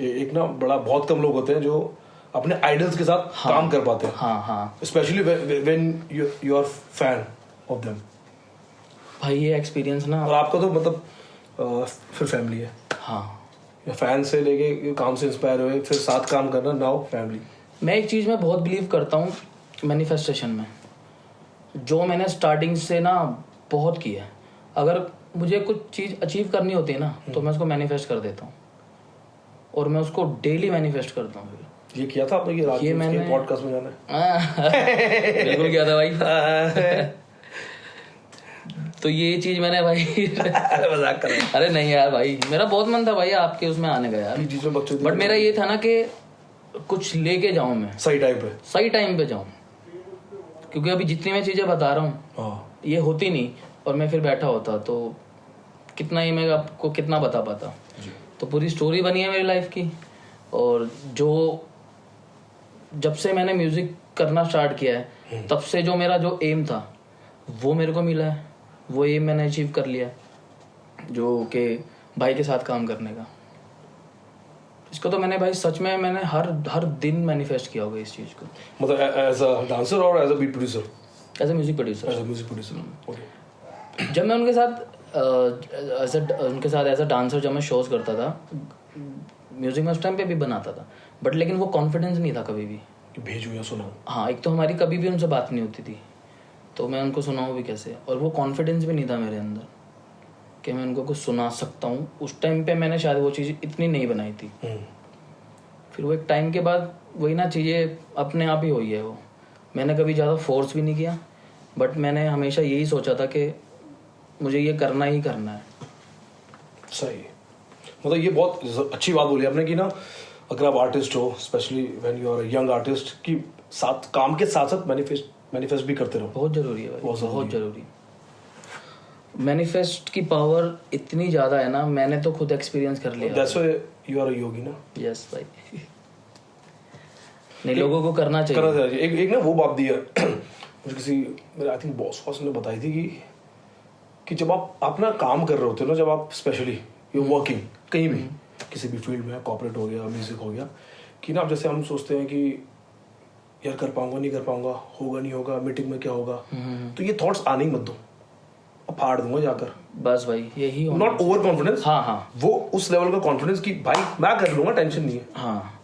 C: एक ना बहुत कम लोग होते हैं जो अपने आइडल्स के साथ काम कर पाते हैं,
B: हाँ,
C: specially when you are fan of them.
B: भाई ये एक्सपीरियंस ना,
C: और आपका तो मतलब फिर फैमिली है।
B: हाँ,
C: फैन से लेके काम से इंस्पायर हुए, फिर साथ काम करना, नाउ फैमिली।
B: मैं एक चीज़ में बहुत बिलीव करता हूँ, मैनिफेस्टेशन में, जो मैंने स्टार्टिंग से ना बहुत किया है। अगर मुझे कुछ चीज़ अचीव करनी होती है ना, तो मैं उसको मैनिफेस्ट कर देता हूँ, और मैं उसको डेली मैनिफेस्ट करता हूँ।
C: ये किया था आपने, ये मैंने पॉडकास्ट में जाना है?
B: बिल्कुल किया था भाई। तो ये चीज मैंने भाई
C: मजाक कर रहा हूं।
B: अरे नहीं यार भाई, मेरा बहुत मन था भाई आपके उसमें आने का यार, बट मेरा ये था ना कि कुछ लेके जाऊं मैं सही टाइम पे जाऊं, क्योंकि अभी जितनी मैं चीजें बता रहा हूँ ये होती नहीं, और मैं फिर बैठा होता तो कितना ही मैं आपको कितना बता पाता। तो पूरी स्टोरी बनी है मेरी लाइफ की, और जो जब से मैंने म्यूजिक करना स्टार्ट किया है तब से जो मेरा जो एम था वो मेरे को मिला है, वो एम मैंने अचीव कर लिया, जो कि भाई के साथ काम करने का। इसको तो मैंने भाई सच में मैंने हर दिन मैनिफेस्ट किया होगा इस चीज़ को,
C: मतलब एज अ डांसर और as a beat producer?
B: As a music producer. जब मैं उनके साथ एज अ डांसर जब मैं शोज करता था, म्यूजिक में उस टाइम पे भी बनाता था, बट लेकिन वो कॉन्फिडेंस नहीं था कभी भी
C: भेजूं या सुनाऊं।
B: हाँ, एक तो हमारी कभी भी उनसे बात नहीं होती थी, तो मैं उनको सुनाऊँ भी कैसे, और वो कॉन्फिडेंस भी नहीं था मेरे अंदर कि मैं उनको कुछ सुना सकता हूँ। उस टाइम पे मैंने शायद वो चीज़ इतनी नहीं बनाई थी। फिर वो एक टाइम के बाद वही ना, चीज़ें अपने आप ही हुई है। वो मैंने कभी ज़्यादा फोर्स भी नहीं किया, बट मैंने हमेशा यही सोचा था कि मुझे ये करना ही करना है।
C: सही, मतलब ये बहुत अच्छी बात बोली आपने कि ना, अगर आप आर्टिस्ट हो, specially when you are a young artist, कि साथ काम के साथ साथ मैनिफेस्ट भी करते रहो।
B: बहुत ज़रूरी है भाई, बहुत ज़रूरी। मैनिफेस्ट की पावर इतनी ज़्यादा है ना, मैंने तो खुद एक्सपीरियंस कर लिया।
C: That's why you are a Yogi ना।
B: यस भाई। नहीं, लोगों को करना चाहिए।
C: एक ना वो बात दी है मुझे किसी मेरे आई थिंक बॉस ने बताई थी कि जब आप अपना काम कर रहे होते हो ना, जब आप स्पेशली यू वर्किंग कहीं भी किसी भी फील्ड में, कॉर्पोरेट हो गया, म्यूजिक हो गया, कि ना जैसे हम सोचते हैं कि यार कर पाऊंगा नहीं कर पाऊंगा, होगा नहीं होगा, मीटिंग में क्या होगा, तो ये थॉट्स आने ही मत दो। फाड़ दूंगा जाकर,
A: बस भाई यही होना
C: नॉट ओवर कॉन्फिडेंस,
A: हाँ हाँ
C: वो उस लेवल का कॉन्फिडेंस कि भाई मैं कर लूंगा, टेंशन नहीं है।
A: हाँ,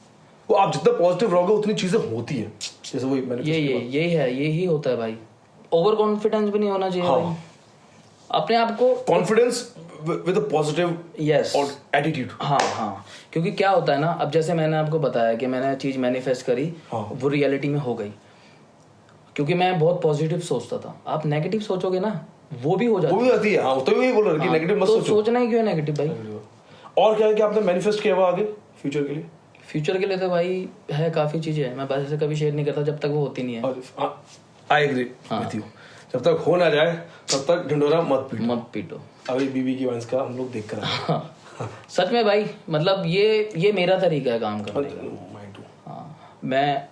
C: वो आप जितना पॉजिटिव रहोगे उतनी चीजें होती है, जैसे वही मैंने
A: यही होता है भाई। ओवर कॉन्फिडेंस भी नहीं होना चाहिए
C: हाँ।
A: भाई, अपने आप को
C: confidence with a positive
A: yes
C: और एटीट्यूड।
A: हाँ हाँ, क्योंकि क्या होता है ना, अब जैसे मैंने आपको बताया कि मैंने चीज़ मैनिफेस्ट करी,
C: हाँ।
A: वो रियलिटी में हो गई, क्योंकि मैं बहुत पॉजिटिव सोचता था। आप नेगेटिव सोचोगे ना, वो भी हो जाती
C: वो भी आती है, हाँ तो वही बोल रहा कि नेगेटिव मत
A: तो
C: सोचो।
A: सोचना ही क्यों है नेगेटिव भाई।
C: और क्या है कि आपने मैनिफेस्ट किया हुआ आगे फ्यूचर के लिए?
A: फ्यूचर के लिए तो भाई है काफ़ी चीज़ें हैं, मैं बस ऐसे कभी शेयर नहीं करता जब तक वो होती नहीं है।
C: आई एग्री विद यू, जब तक हो ना जाए तब तक ढिंडोरा मत पीटो। अभी बीबी की वाइन्स का हम लोग देख कर आए।
A: सच में भाई, मतलब ये मेरा तरीका है काम करने का। हाँ, मैं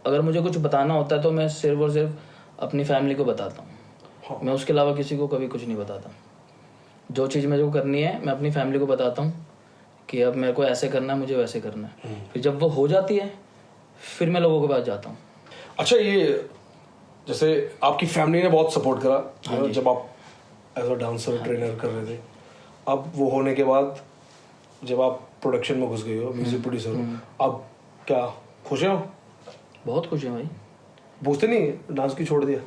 A: अगर मुझे कुछ बताना होता है तो मैं सिर्फ और सिर्फ अपनी फैमिली को बताता हूँ।
C: हाँ।
A: मैं उसके अलावा किसी को कभी कुछ नहीं बताता। जो चीज़ मेरे को करनी है मैं अपनी फैमिली को बताता हूँ कि अब मेरे को ऐसे करना है, मुझे वैसे करना है। फिर जब वो हो जाती है फिर मैं लोगों के पास जाता हूँ।
C: अच्छा, ये जैसे आपकी फैमिली ने बहुत सपोर्ट करा जब आप एज अ डांसर ट्रेनर कर रहे थे, अब वो होने के बाद जब आप प्रोडक्शन में घुस गए हो, म्यूजिक प्रोड्यूसर हो, अब क्या खुश हो?
A: बहुत खुश है भाई।
C: पूछते नहीं डांस की छोड़ दिया?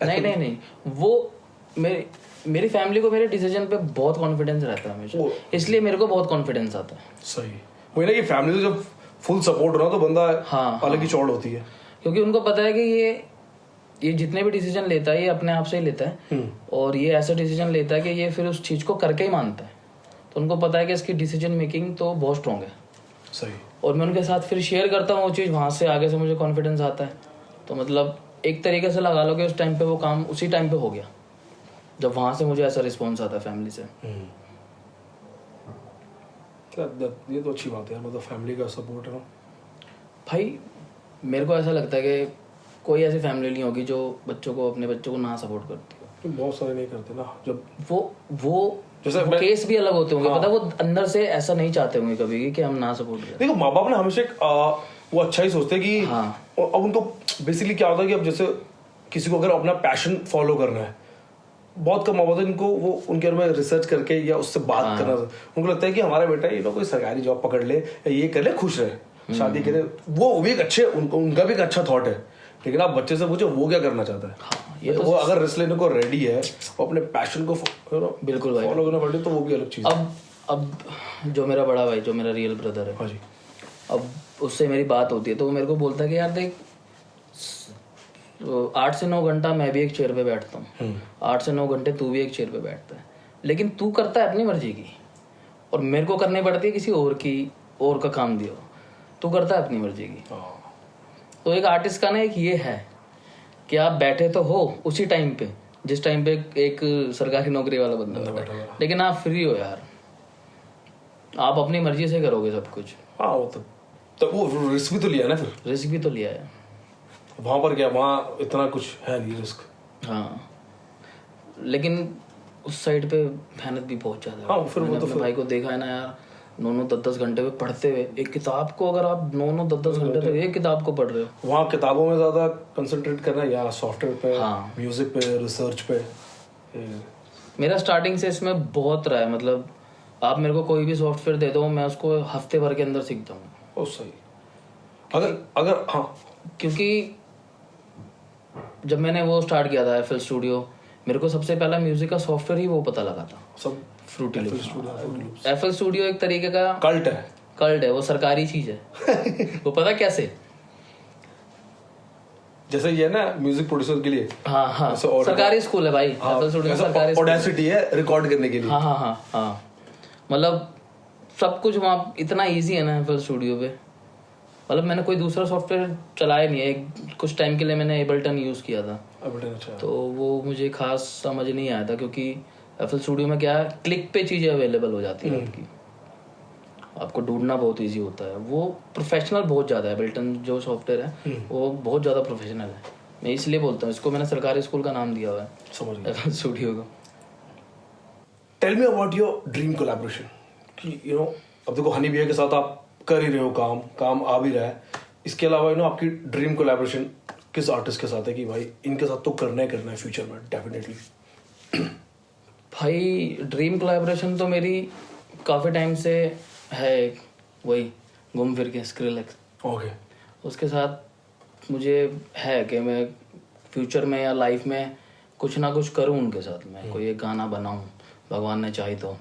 A: नहीं, वो मेरी फैमिली को मेरे डिसीजन पे बहुत कॉन्फिडेंस रहता है हमेशा, इसलिए मेरे को बहुत कॉन्फिडेंस आता है।
C: सही, वही ना कि फैमिली से जब फुल सपोर्ट हो ना तो बंदा
A: हाँ,
C: अलग ही चौड़ होती है,
A: क्योंकि उनको पता है कि ये जितने भी डिसीजन लेता है ये अपने आप से ही लेता है, और ये ऐसा डिसीजन लेता है कि ये फिर उस चीज़ को करके ही मानता है। तो उनको पता है कि इसकी डिसीजन मेकिंग तो बहुत स्ट्रॉन्ग है।
C: सही।
A: और मैं उनके साथ फिर शेयर करता हूँ वो चीज़, वहाँ से आगे से मुझे कॉन्फिडेंस आता है। तो मतलब एक तरीके से लगा लो कि उस टाइम पे वो काम उसी टाइम पे हो गया जब वहाँ से मुझे ऐसा रिस्पॉन्स आता है फैमिली से।
C: ये तो अच्छी बात है, मतलब फैमिली का सपोर्ट है ना
A: भाई। मेरे को ऐसा लगता है कि कोई ऐसी फैमिली नहीं होगी जो अपने बच्चों को ना सपोर्ट करती हो।
C: बहुत सारे नहीं करते ना, जब
A: वो केस भी अलग होते होंगे। पता, वो अंदर से ऐसा नहीं चाहते होंगे कभी कि हम ना सपोर्ट करें।
C: देखो, माँ बाप ने हमेशा वो अच्छा ही सोचते हैं कि अब उनको बेसिकली क्या होता है कि अब जैसे किसी को अगर अपना पैशन फॉलो करना है, बहुत कम होता है इनको वो उनके बारे में रिसर्च करके या उससे बात करना। उनको लगता है कि हमारा बेटा ये कोई सरकारी जॉब पकड़ ले या ये कर ले, खुश रहे, शादी करे। वो भी एक अच्छे उनका भी एक अच्छा थॉट है, लेकिन आप बच्चे से पूछो वो क्या करना चाहता है। ये तो वो अगर रिस्क लेने को रेडी है, वो अपने पैशन को
A: बिल्कुल
C: फॉलो करना पड़े, तो वो भी अलग चीज है।
A: अब जो मेरा बड़ा भाई, जो मेरा रियल ब्रदर है,
C: हाँ जी,
A: अब उससे मेरी बात होती है तो वो मेरे को बोलता है कि यार देख, 8 से 9 घंटा मैं भी एक चेयर पे बैठता हूँ, 8 से 9 घंटे तू भी एक चेयर पे बैठता है, लेकिन तू करता है अपनी मर्जी की और मेरे को करनी पड़ती है किसी और का काम दियो। तू करता है अपनी मर्जी की। तो एक आर्टिस्ट का ना एक ये है कि आप बैठे तो हो उसी टाइम पे जिस टाइम पे एक सरकारी नौकरी वाला बंदा बैठा है, लेकिन आप फ्री हो यार, आप अपनी मर्जी से करोगे सब कुछ।
C: हाँ, वो तो वो रिस्क भी तो लिया ना, फिर
A: रिस्क भी तो लिया है।
C: वहां पर क्या, वहां इतना कुछ है नहीं रिस्क।
A: हाँ, लेकिन उस साइड पे मेहनत भी बहुत ज्यादा है।
C: हाँ, फिर वो तो
A: अपने भाई को देखा है ना यार, 9-10 घंटे पे पढ़ते हुए एक किताब को, अगर आप 9-10 घंटे तक एक किताब को पढ़ रहे हो।
C: वहाँ किताबों में ज्यादा कंसंट्रेट करना या सॉफ्टवेयर पे, म्यूजिक पे, रिसर्च पे।
A: मेरा स्टार्टिंग से इसमें बहुत रहा है, मतलब आप मेरे को कोई भी सॉफ्टवेयर दे दो, मैं उसको हफ्ते भर के अंदर सीखता हूँ।
C: ओ सही। अगर हाँ,
A: क्योंकि जब मैंने वो स्टार्ट किया था FL स्टूडियो, मेरे को सबसे पहला म्यूजिक का सॉफ्टवेयर ही वो पता लगा था,
C: सब
A: फ्रूटी लूप्स। FL स्टूडियो एक तरीके का
C: कल्ट है,
A: वो सरकारी चीज है। वो पता कैसे,
C: जैसे ये ना म्यूजिक प्रोड्यूसर के लिए।
A: हाँ, सरकारी स्कूल है भाई। FL स्टूडियो सरकारी
C: ऑडेसिटी है रिकॉर्ड करने के लिए।
A: हाँ, मतलब सब कुछ वहाँ इतना इजी है ना FL स्टूडियो पे। मतलब मैंने कोई दूसरा सॉफ्टवेयर चलाया नहीं है। कुछ टाइम के लिए मैंने एबल्टन यूज़ किया था,
C: अच्छा।
A: तो वो मुझे खास समझ नहीं आया था, क्योंकि FL स्टूडियो में क्या है, क्लिक पे चीज़ें अवेलेबल हो जाती है आपकी, आपको ढूंढना बहुत इजी होता है। वो प्रोफेशनल बहुत ज़्यादा है, एबल्टन जो सॉफ्टवेयर है वो बहुत ज़्यादा प्रोफेशनल है। मैं इसलिए बोलता हूँ इसको, मैंने सरकारी स्कूल का नाम दिया हुआ है,
C: समझ गया।
A: FL स्टूडियो को।
C: Tell me about your dream collaboration कि अब देखो हनी भैया के साथ आप कर ही रहे हो, काम आ भी रहा है। इसके अलावा आपकी ड्रीम कोलैबोरेशन किस आर्टिस्ट के साथ है कि भाई इनके साथ तो करना है फ्यूचर में डेफिनेटली?
B: भाई ड्रीम कोलैबोरेशन तो मेरी काफ़ी टाइम से है, एक वही घूम फिर के स्क्रिलेक्स।
C: ओके।
B: उसके साथ मुझे है कि मैं फ्यूचर में या लाइफ में कुछ ना कुछ करूं उनके साथ, मैं कोई एक गाना बनाऊं, भगवान ने चाही तो।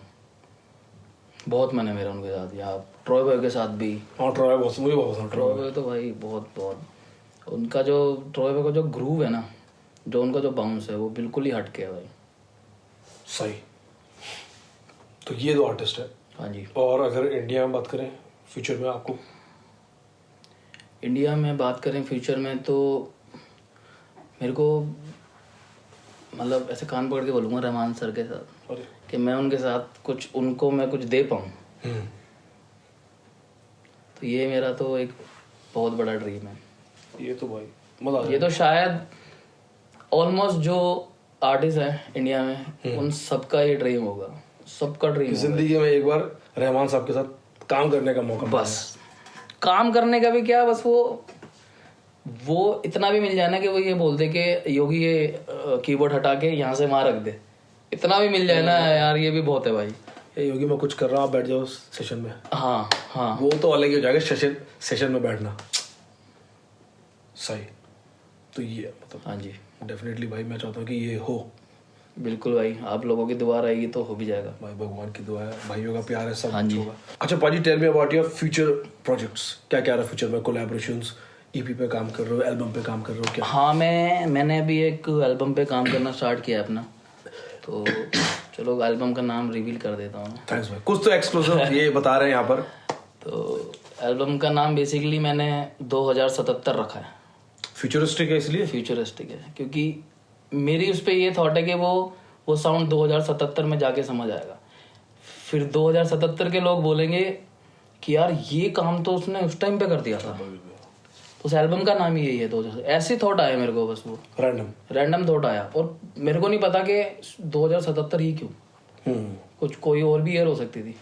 B: बहुत मैंने मेरा उनके साथ, या ट्रॉय बॉय के साथ भी।
C: हाँ ट्रॉय बहुत, मुझे बहुत पसंद
B: ट्रॉय बॉय तो भाई बहुत उनका जो ट्रॉय बॉय का जो ग्रूव है ना, जो उनका जो बाउंस है वो बिल्कुल ही हटके है भाई।
C: सही। तो ये दो आर्टिस्ट है।
B: हाँ जी।
C: और अगर इंडिया में बात करें फ्यूचर में आपको?
B: इंडिया में बात करें फ्यूचर में तो मेरे को मतलब ऐसे कान पकड़ के बोलूँगा रहमान सर के साथ,
C: अरे
B: कि मैं उनके साथ कुछ उनको मैं कुछ दे पाऊँ। तो ये मेरा तो एक बहुत बड़ा ड्रीम है।
C: ये तो भाई मजा आ
B: ये तो शायद ऑलमोस्ट जो आर्टिस्ट है इंडिया में उन सबका ये ड्रीम होगा, सबका ड्रीम होगा।
C: जिंदगी में एक बार रहमान साहब के साथ काम करने का मौका
B: बस काम करने का भी क्या, बस वो इतना भी मिल जाए ना कि वो ये बोल दे कि योगी ये कीबोर्ड हटा के यहाँ से वहाँ रख दे, इतना भी मिल जाए ना यार, ये भी बहुत है भाई।
C: ये योगी मैं कुछ कर रहा हूँ, आप बैठ जाओ सेशन में।
B: हाँ हाँ,
C: वो तो अलग ही हो जाएगा सेशन में बैठना। सही। तो ये मतलब
B: हाँ जी
C: डेफिनेटली भाई मैं चाहता हूँ कि ये हो।
B: बिल्कुल भाई, आप लोगों की दुआ रहेगी तो हो भी जाएगा
C: भाई भगवान की दुआ है, भाइयों का प्यार है, सब
B: हाँ
C: कुछ
B: जी।
C: होगा। अच्छा पाजी, tell me about your future projects. क्या क्या रहा फ्यूचर में? कोलैबोरेशंस, ईपी पे काम कर रहे हो, एल्बम पे काम कर रहे हो क्या?
B: हाँ, मैंने अभी एक एल्बम पे काम करना स्टार्ट किया है अपना, तो चलो एल्बम का नाम रिवील कर देता हूँ।
C: थैंक्स भाई, कुछ तो एक्सक्लूसिव ये बता रहे हैं यहाँ पर।
B: तो एल्बम का नाम बेसिकली मैंने 2077 रखा है।
C: फ्यूचरिस्टिक है इसलिए?
B: फ्यूचरिस्टिक है क्योंकि मेरी उस पर ये थॉट है कि वो साउंड 2077 में जाके समझ आएगा। फिर 2077 के लोग बोलेंगे कि यार ये काम तो उसने उस टाइम पे कर दिया था। उस एल्बम का नाम ही यही है 2000। ऐसी थॉट आया मेरे को, बस वो रैंडम थॉट आया, और मेरे को नहीं पता कि 2077 ही क्यों, कुछ कोई और भी ईयर हो सकती थी।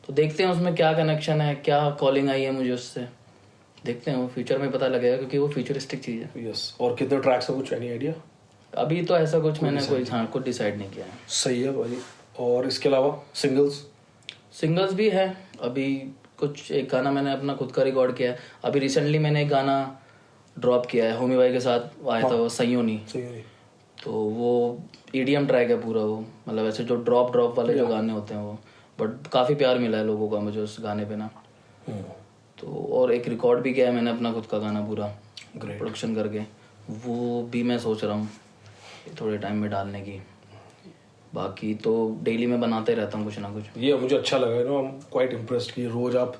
B: तो देखते हैं उसमें क्या कनेक्शन है, क्या कॉलिंग आई है मुझे उससे, देखते हैं, वो फ्यूचर में पता लगेगा क्योंकि वो फ्यूचरिस्टिक चीज़ है।
C: यस। और कितने ट्रैक्स है, कुछ एनी आइडिया?
B: अभी तो ऐसा कुछ मैंने कुछ डिसाइड नहीं किया है।
C: सही है भाई। और इसके अलावा
B: सिंगल्स भी है। अभी कुछ एक गाना मैंने अपना खुद का रिकॉर्ड किया है। अभी रिसेंटली मैंने एक गाना ड्रॉप किया है, होमी भाई के साथ आया था, वो सयोनी। तो वो EDM ट्रैक है पूरा, वो मतलब ऐसे जो ड्रॉप वाले जो गाने होते हैं वो, बट काफ़ी प्यार मिला है लोगों का मुझे उस गाने पे ना। तो और एक रिकॉर्ड भी किया है मैंने अपना खुद का गाना पूरा प्रोडक्शन करके, वो भी मैं सोच रहा हूँ थोड़े टाइम में डालने की। बाकी तो डेली मैं बनाते रहता हूँ कुछ ना कुछ।
C: ये मुझे अच्छा लगा, आई एम क्वाइट इम्प्रेस्ड कि रोज आप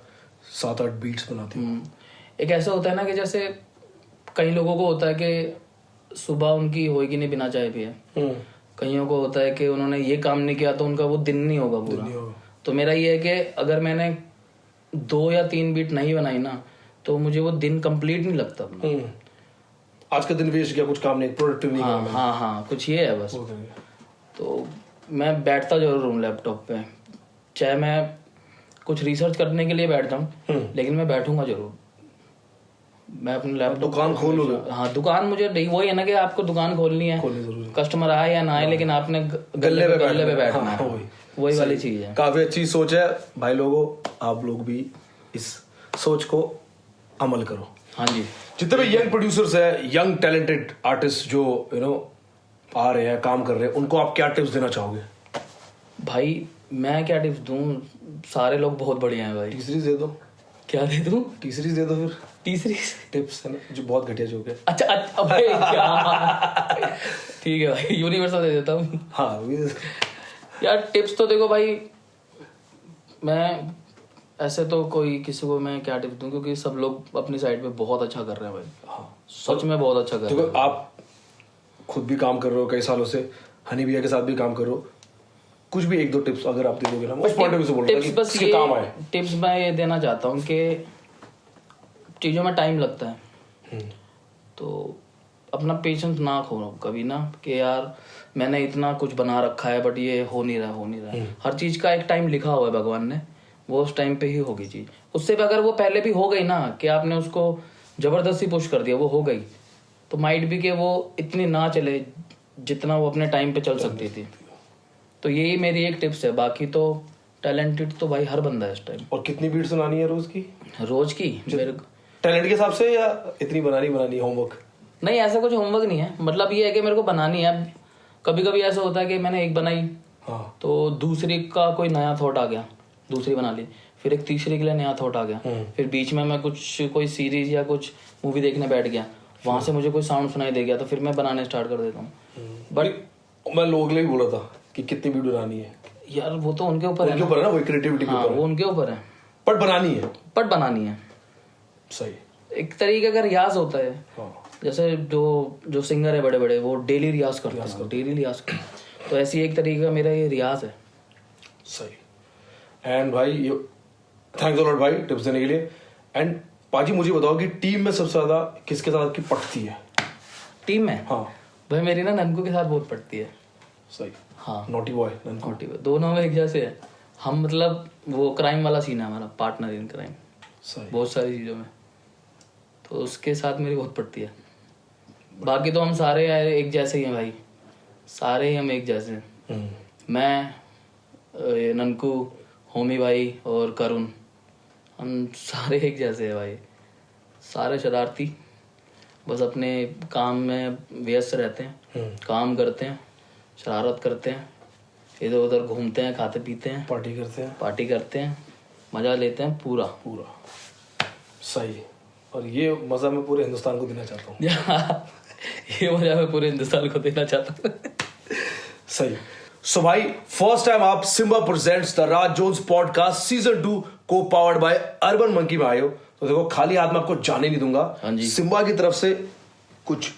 C: 7-8 बीट्स बनाते हो।
B: एक ऐसा होता है ना कि जैसे कई लोगों को होता है कि सुबह उनकी होएगी नहीं बिना चाय पिए, कईयों को होता है कि उन्होंने ये काम नहीं किया तो उनका वो दिन नहीं होगा पूरा। तो मेरा ये है कि अगर मैंने 2 या 3 बीट नहीं बनाई ना तो मुझे वो दिन कंप्लीट नहीं लगता अपना।
C: आज का दिन वेस्ट किया, कुछ काम नहीं, प्रोडक्टिव नहीं।
B: हाँ, कुछ ये है बस। तो मैं बैठता जरूर हूँ लैपटॉप पे, चाहे मैं कुछ रिसर्च करने के लिए बैठता हूँ, लेकिन मैं बैठूंगा जरूर। मैं अपने लैपटॉप
C: दुकान खोलूंगा।
B: हाँ, दुकान मुझे वही है ना कि आपको दुकान खोलनी है, कस्टमर आए या ना आए, लेकिन आपने गल्ले पे बैठना है। वही वाली चीज है।
C: काफी अच्छी सोच है भाई लोगों, आप लोग भी इस सोच को अमल करो।
B: हाँ जी।
C: जितने भी यंग प्रोड्यूसर्स है, यंग टैलेंटेड आर्टिस्ट जो आ रहे हैं, काम कर रहे हैं, उनको आप क्या टिप्स देना चाहोगे?
B: भाई मैं क्या टिप्स दूं, सारे लोग बहुत बढ़िया हैं भाई।
C: तीसरी दे दो।
B: क्या दे दूं?
C: तीसरी दे दो फिर।
B: तीसरी
C: टिप्स है ना जो बहुत घटिया जोक है।
B: अच्छा भाई क्या ठीक है भाई, यूनिवर्सल दे देता हूँ।
C: हाँ
B: यार टिप्स तो देखो भाई, मैं ऐसे तो कोई किसी को मैं क्या टिप्स दूं, क्योंकि सब लोग अपनी साइड पे बहुत अच्छा कर रहे हैं भाई।
C: हाँ,
B: सच में बहुत अच्छा कर रहे हैं।
C: देखो आप खुद भी काम कर रहे हो कई सालों से, हनी भैया के साथ भी काम कर रहे हो, कुछ भी 1-2 टिप्स अगर आप दे दोगे ना, उस पॉइंट ऑफ व्यू से बोल रहा हूं कि इसके काम आए।
B: टिप्स मैं ये देना चाहता हूँ कि चीज़ों में टाइम लगता है, तो अपना पेशेंस ना खो कभी ना, कि यार मैंने इतना कुछ बना रखा है बट ये हो नहीं रहा। हर चीज़ का एक टाइम लिखा हुआ है भगवान ने, वो उस टाइम पे ही होगी चीज़। उससे भी अगर वो पहले भी हो गई ना, कि आपने उसको ज़बरदस्ती पुश कर दिया, वो हो गई, तो माइट भी कि वो इतनी ना चले जितना वो अपने टाइम पे चल सकती थी। तो यही मेरी एक टिप्स है। बाकी तो टैलेंटेड तो भाई हर बंदा है इस टाइम।
C: और कितनी बीट सुनानी है रोज की?
B: रोज की मेरे
C: टैलेंट के हिसाब से, या इतनी बनानी होमवर्क?
B: नहीं, ऐसा कुछ होमवर्क नहीं है, मतलब ये है कि मेरे को बनानी है। कभी कभी ऐसा होता है कि मैंने एक बनाई,
C: हाँ,
B: तो दूसरी का कोई नया थॉट आ गया, दूसरी बना ली, फिर एक तीसरी के लिए नया थॉट आ गया, फिर बीच में मैं कोई सीरीज या कुछ मूवी देखने बैठ गया, वहां से मुझे कोई साउंड सुनाई दे गया, तो फिर मैं बनाने स्टार्ट कर देता हूँ।
C: बट मैं लोग भी बोला था कि कितनी बीट बनानी है
B: यार वो तो उनके ऊपर है
C: उनके ऊपर है ना, वो क्रिएटिविटी के
B: हाँ,
C: ऊपर
B: वो उनके ऊपर है,
C: बट बनानी है।
B: सही।
C: सही।
B: एक तरीके का रियाज होता है।
C: हाँ,
B: जैसे जो सिंगर है बड़े बड़े, वो डेली रियाज करते हैं, डेली रियाज करते हैं। तो ऐसी एक तरीके का मेरा ये रियाज है।
C: सही। एंड भाई थैंक्स अ लॉट भाई टिप्स देने के लिए। एंड पाजी मुझे बताओ कि टीम में सबसे ज्यादा किसके साथ की पटती है?
B: टीम में
C: हाँ
B: भाई मेरी ना ननकू के साथ बहुत पड़ती है।
C: सही।
B: हाँ,
C: नॉटी बॉय
B: नोटी दोनों में एक जैसे है हम, मतलब वो क्राइम वाला सीन है हमारा, पार्टनर इन क्राइम
C: सही।
B: बहुत सारी चीज़ों में, तो उसके साथ मेरी बहुत पड़ती है। बाकी तो हम सारे एक जैसे ही हैं भाई, सारे ही हम एक जैसे हैं। मैं, ये ननकू, होमी भाई और करुण, हम सारे एक जैसे हैं भाई, सारे शरारती, बस अपने काम में व्यस्त रहते हैं, काम करते हैं, शरारत करते हैं, इधर उधर घूमते हैं, खाते पीते हैं, पार्टी करते हैं, मज़ा लेते हैं पूरा।
C: सही। और ये मजा मैं पूरे हिंदुस्तान को देना चाहता हूँ।
B: ये मजा मैं पूरे हिंदुस्तान को देना चाहता हूँ।
C: सही। सो भाई फर्स्ट टाइम आप Simba presents the Raj Jones podcast season 2 को पावर्ड बाय अर्बन मंकी में आए हो, तो देखो खाली हाथ में आपको जाने नहीं दूंगा।
B: हाँ जी।
C: सिम्बा की तरफ से कुछ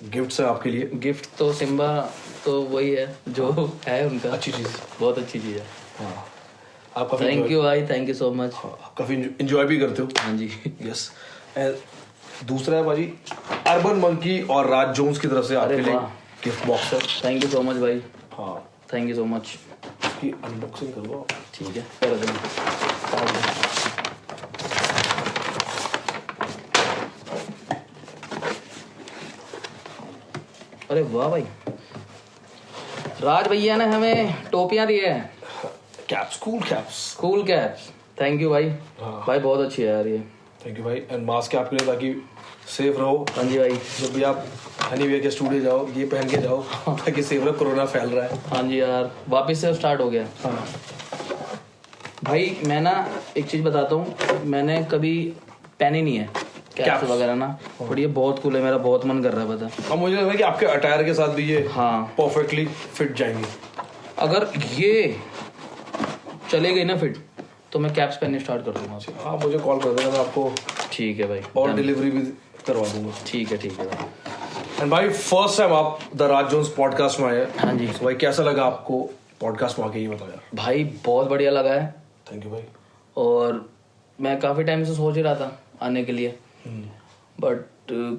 C: गिफ्ट्स है आपके लिए।
B: गिफ्ट तो सिम्बा तो वही है जो है उनका,
C: अच्छी चीज,
B: बहुत अच्छी चीज़ है।
C: हाँ, आप काफी
B: थैंक यू भाई, थैंक यू सो मच।
C: आप काफी एंजॉय भी करते हो।
B: हाँ जी।
C: यस। दूसरा है भाजी अर्बन मंकी और राज जोन्स की तरफ से आपके लिए
B: वाह।
C: गिफ्ट बॉक्स है।
B: थैंक यू सो मच भाई,
C: हाँ,
B: थैंक यू सो मच।
C: इसकी अनबॉक्सिंग करो आप।
B: ठीक है, कर दो। अरे वाह भाई, राज भैया ने हमें टोपियां दी है,
C: caps, cool caps.
B: School caps. Thank you भाई।
C: हाँ।
B: भाई बहुत अच्छी है यार ये।
C: थैंक यू भाई। एंड मास्क है आपके लिए ताकि सेफ रहो।
B: हाँ जी भाई।
C: जब भी आप हनी वेयर के स्टूडियो जाओ ये पहन के जाओ ताकि सेफ रहो, कोरोना फैल रहा है।
B: हाँ जी यार, वापस से स्टार्ट हो गया।
C: हाँ
B: भाई मैं ना एक चीज़ बताता हूँ, मैंने कभी पहनी नहीं है कैप्स
C: कैप्स
B: वगैरह ना, बट ये बहुत कूल है, मेरा बहुत मन कर रहा है पता।
C: अब मुझे लग रहा है कि आपके अटायर के साथ भी ये
B: हाँ,
C: परफेक्टली फिट जाएंगे।
B: अगर ये चले गई ना फिट, तो मैं कैप्स पहनने स्टार्ट कर दूंगा।
C: आप मुझे कॉल कर देना, मैं आपको
B: ठीक है भाई,
C: और डिलीवरी भी करवा दूंगा।
B: ठीक है भाई।
C: एंड भाई फर्स्ट टाइम आप द राज जोन्स पॉडकास्ट में आए।
B: हाँ जी।
C: तो भाई कैसा लगा आपको पॉडकास्ट में आके, ये बताओ यार।
B: भाई बहुत बढ़िया लगा है,
C: थैंक यू भाई।
B: और मैं काफ़ी टाइम से सोच ही रहा था आने के लिए, बट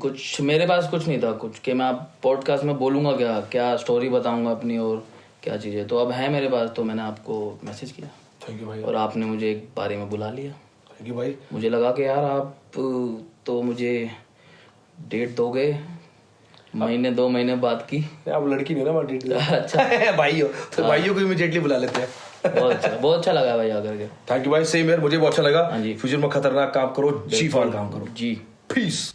B: कुछ मेरे पास कुछ नहीं था कुछ कि मैं आप पॉडकास्ट में बोलूँगा क्या स्टोरी बताऊँगा अपनी और क्या चीज़ें, तो अब है मेरे पास, तो मैंने आपको मैसेज किया।
C: थैंक यू भाई।
B: और आपने मुझे एक बारे में बुला लिया।
C: थैंक यू भाई।
B: मुझे लगा कि यार आप तो मुझे डेट दोगे, महीने 2 महीने बाद की।
C: आप लड़की नहीं ना, मैं डेट
B: अच्छा
C: भाई हो तो भाइयों को इमीडिएटली बुला लेते हैं।
B: बहुत अच्छा लगा भाई आकर के।
C: थैंक यू भाई, सेम यार, मुझे बहुत अच्छा लगा।
B: हाँ जी।
C: फ्यूचर में खतरनाक काम करो, जी फाड़ काम करो।
B: जी।
C: पीस।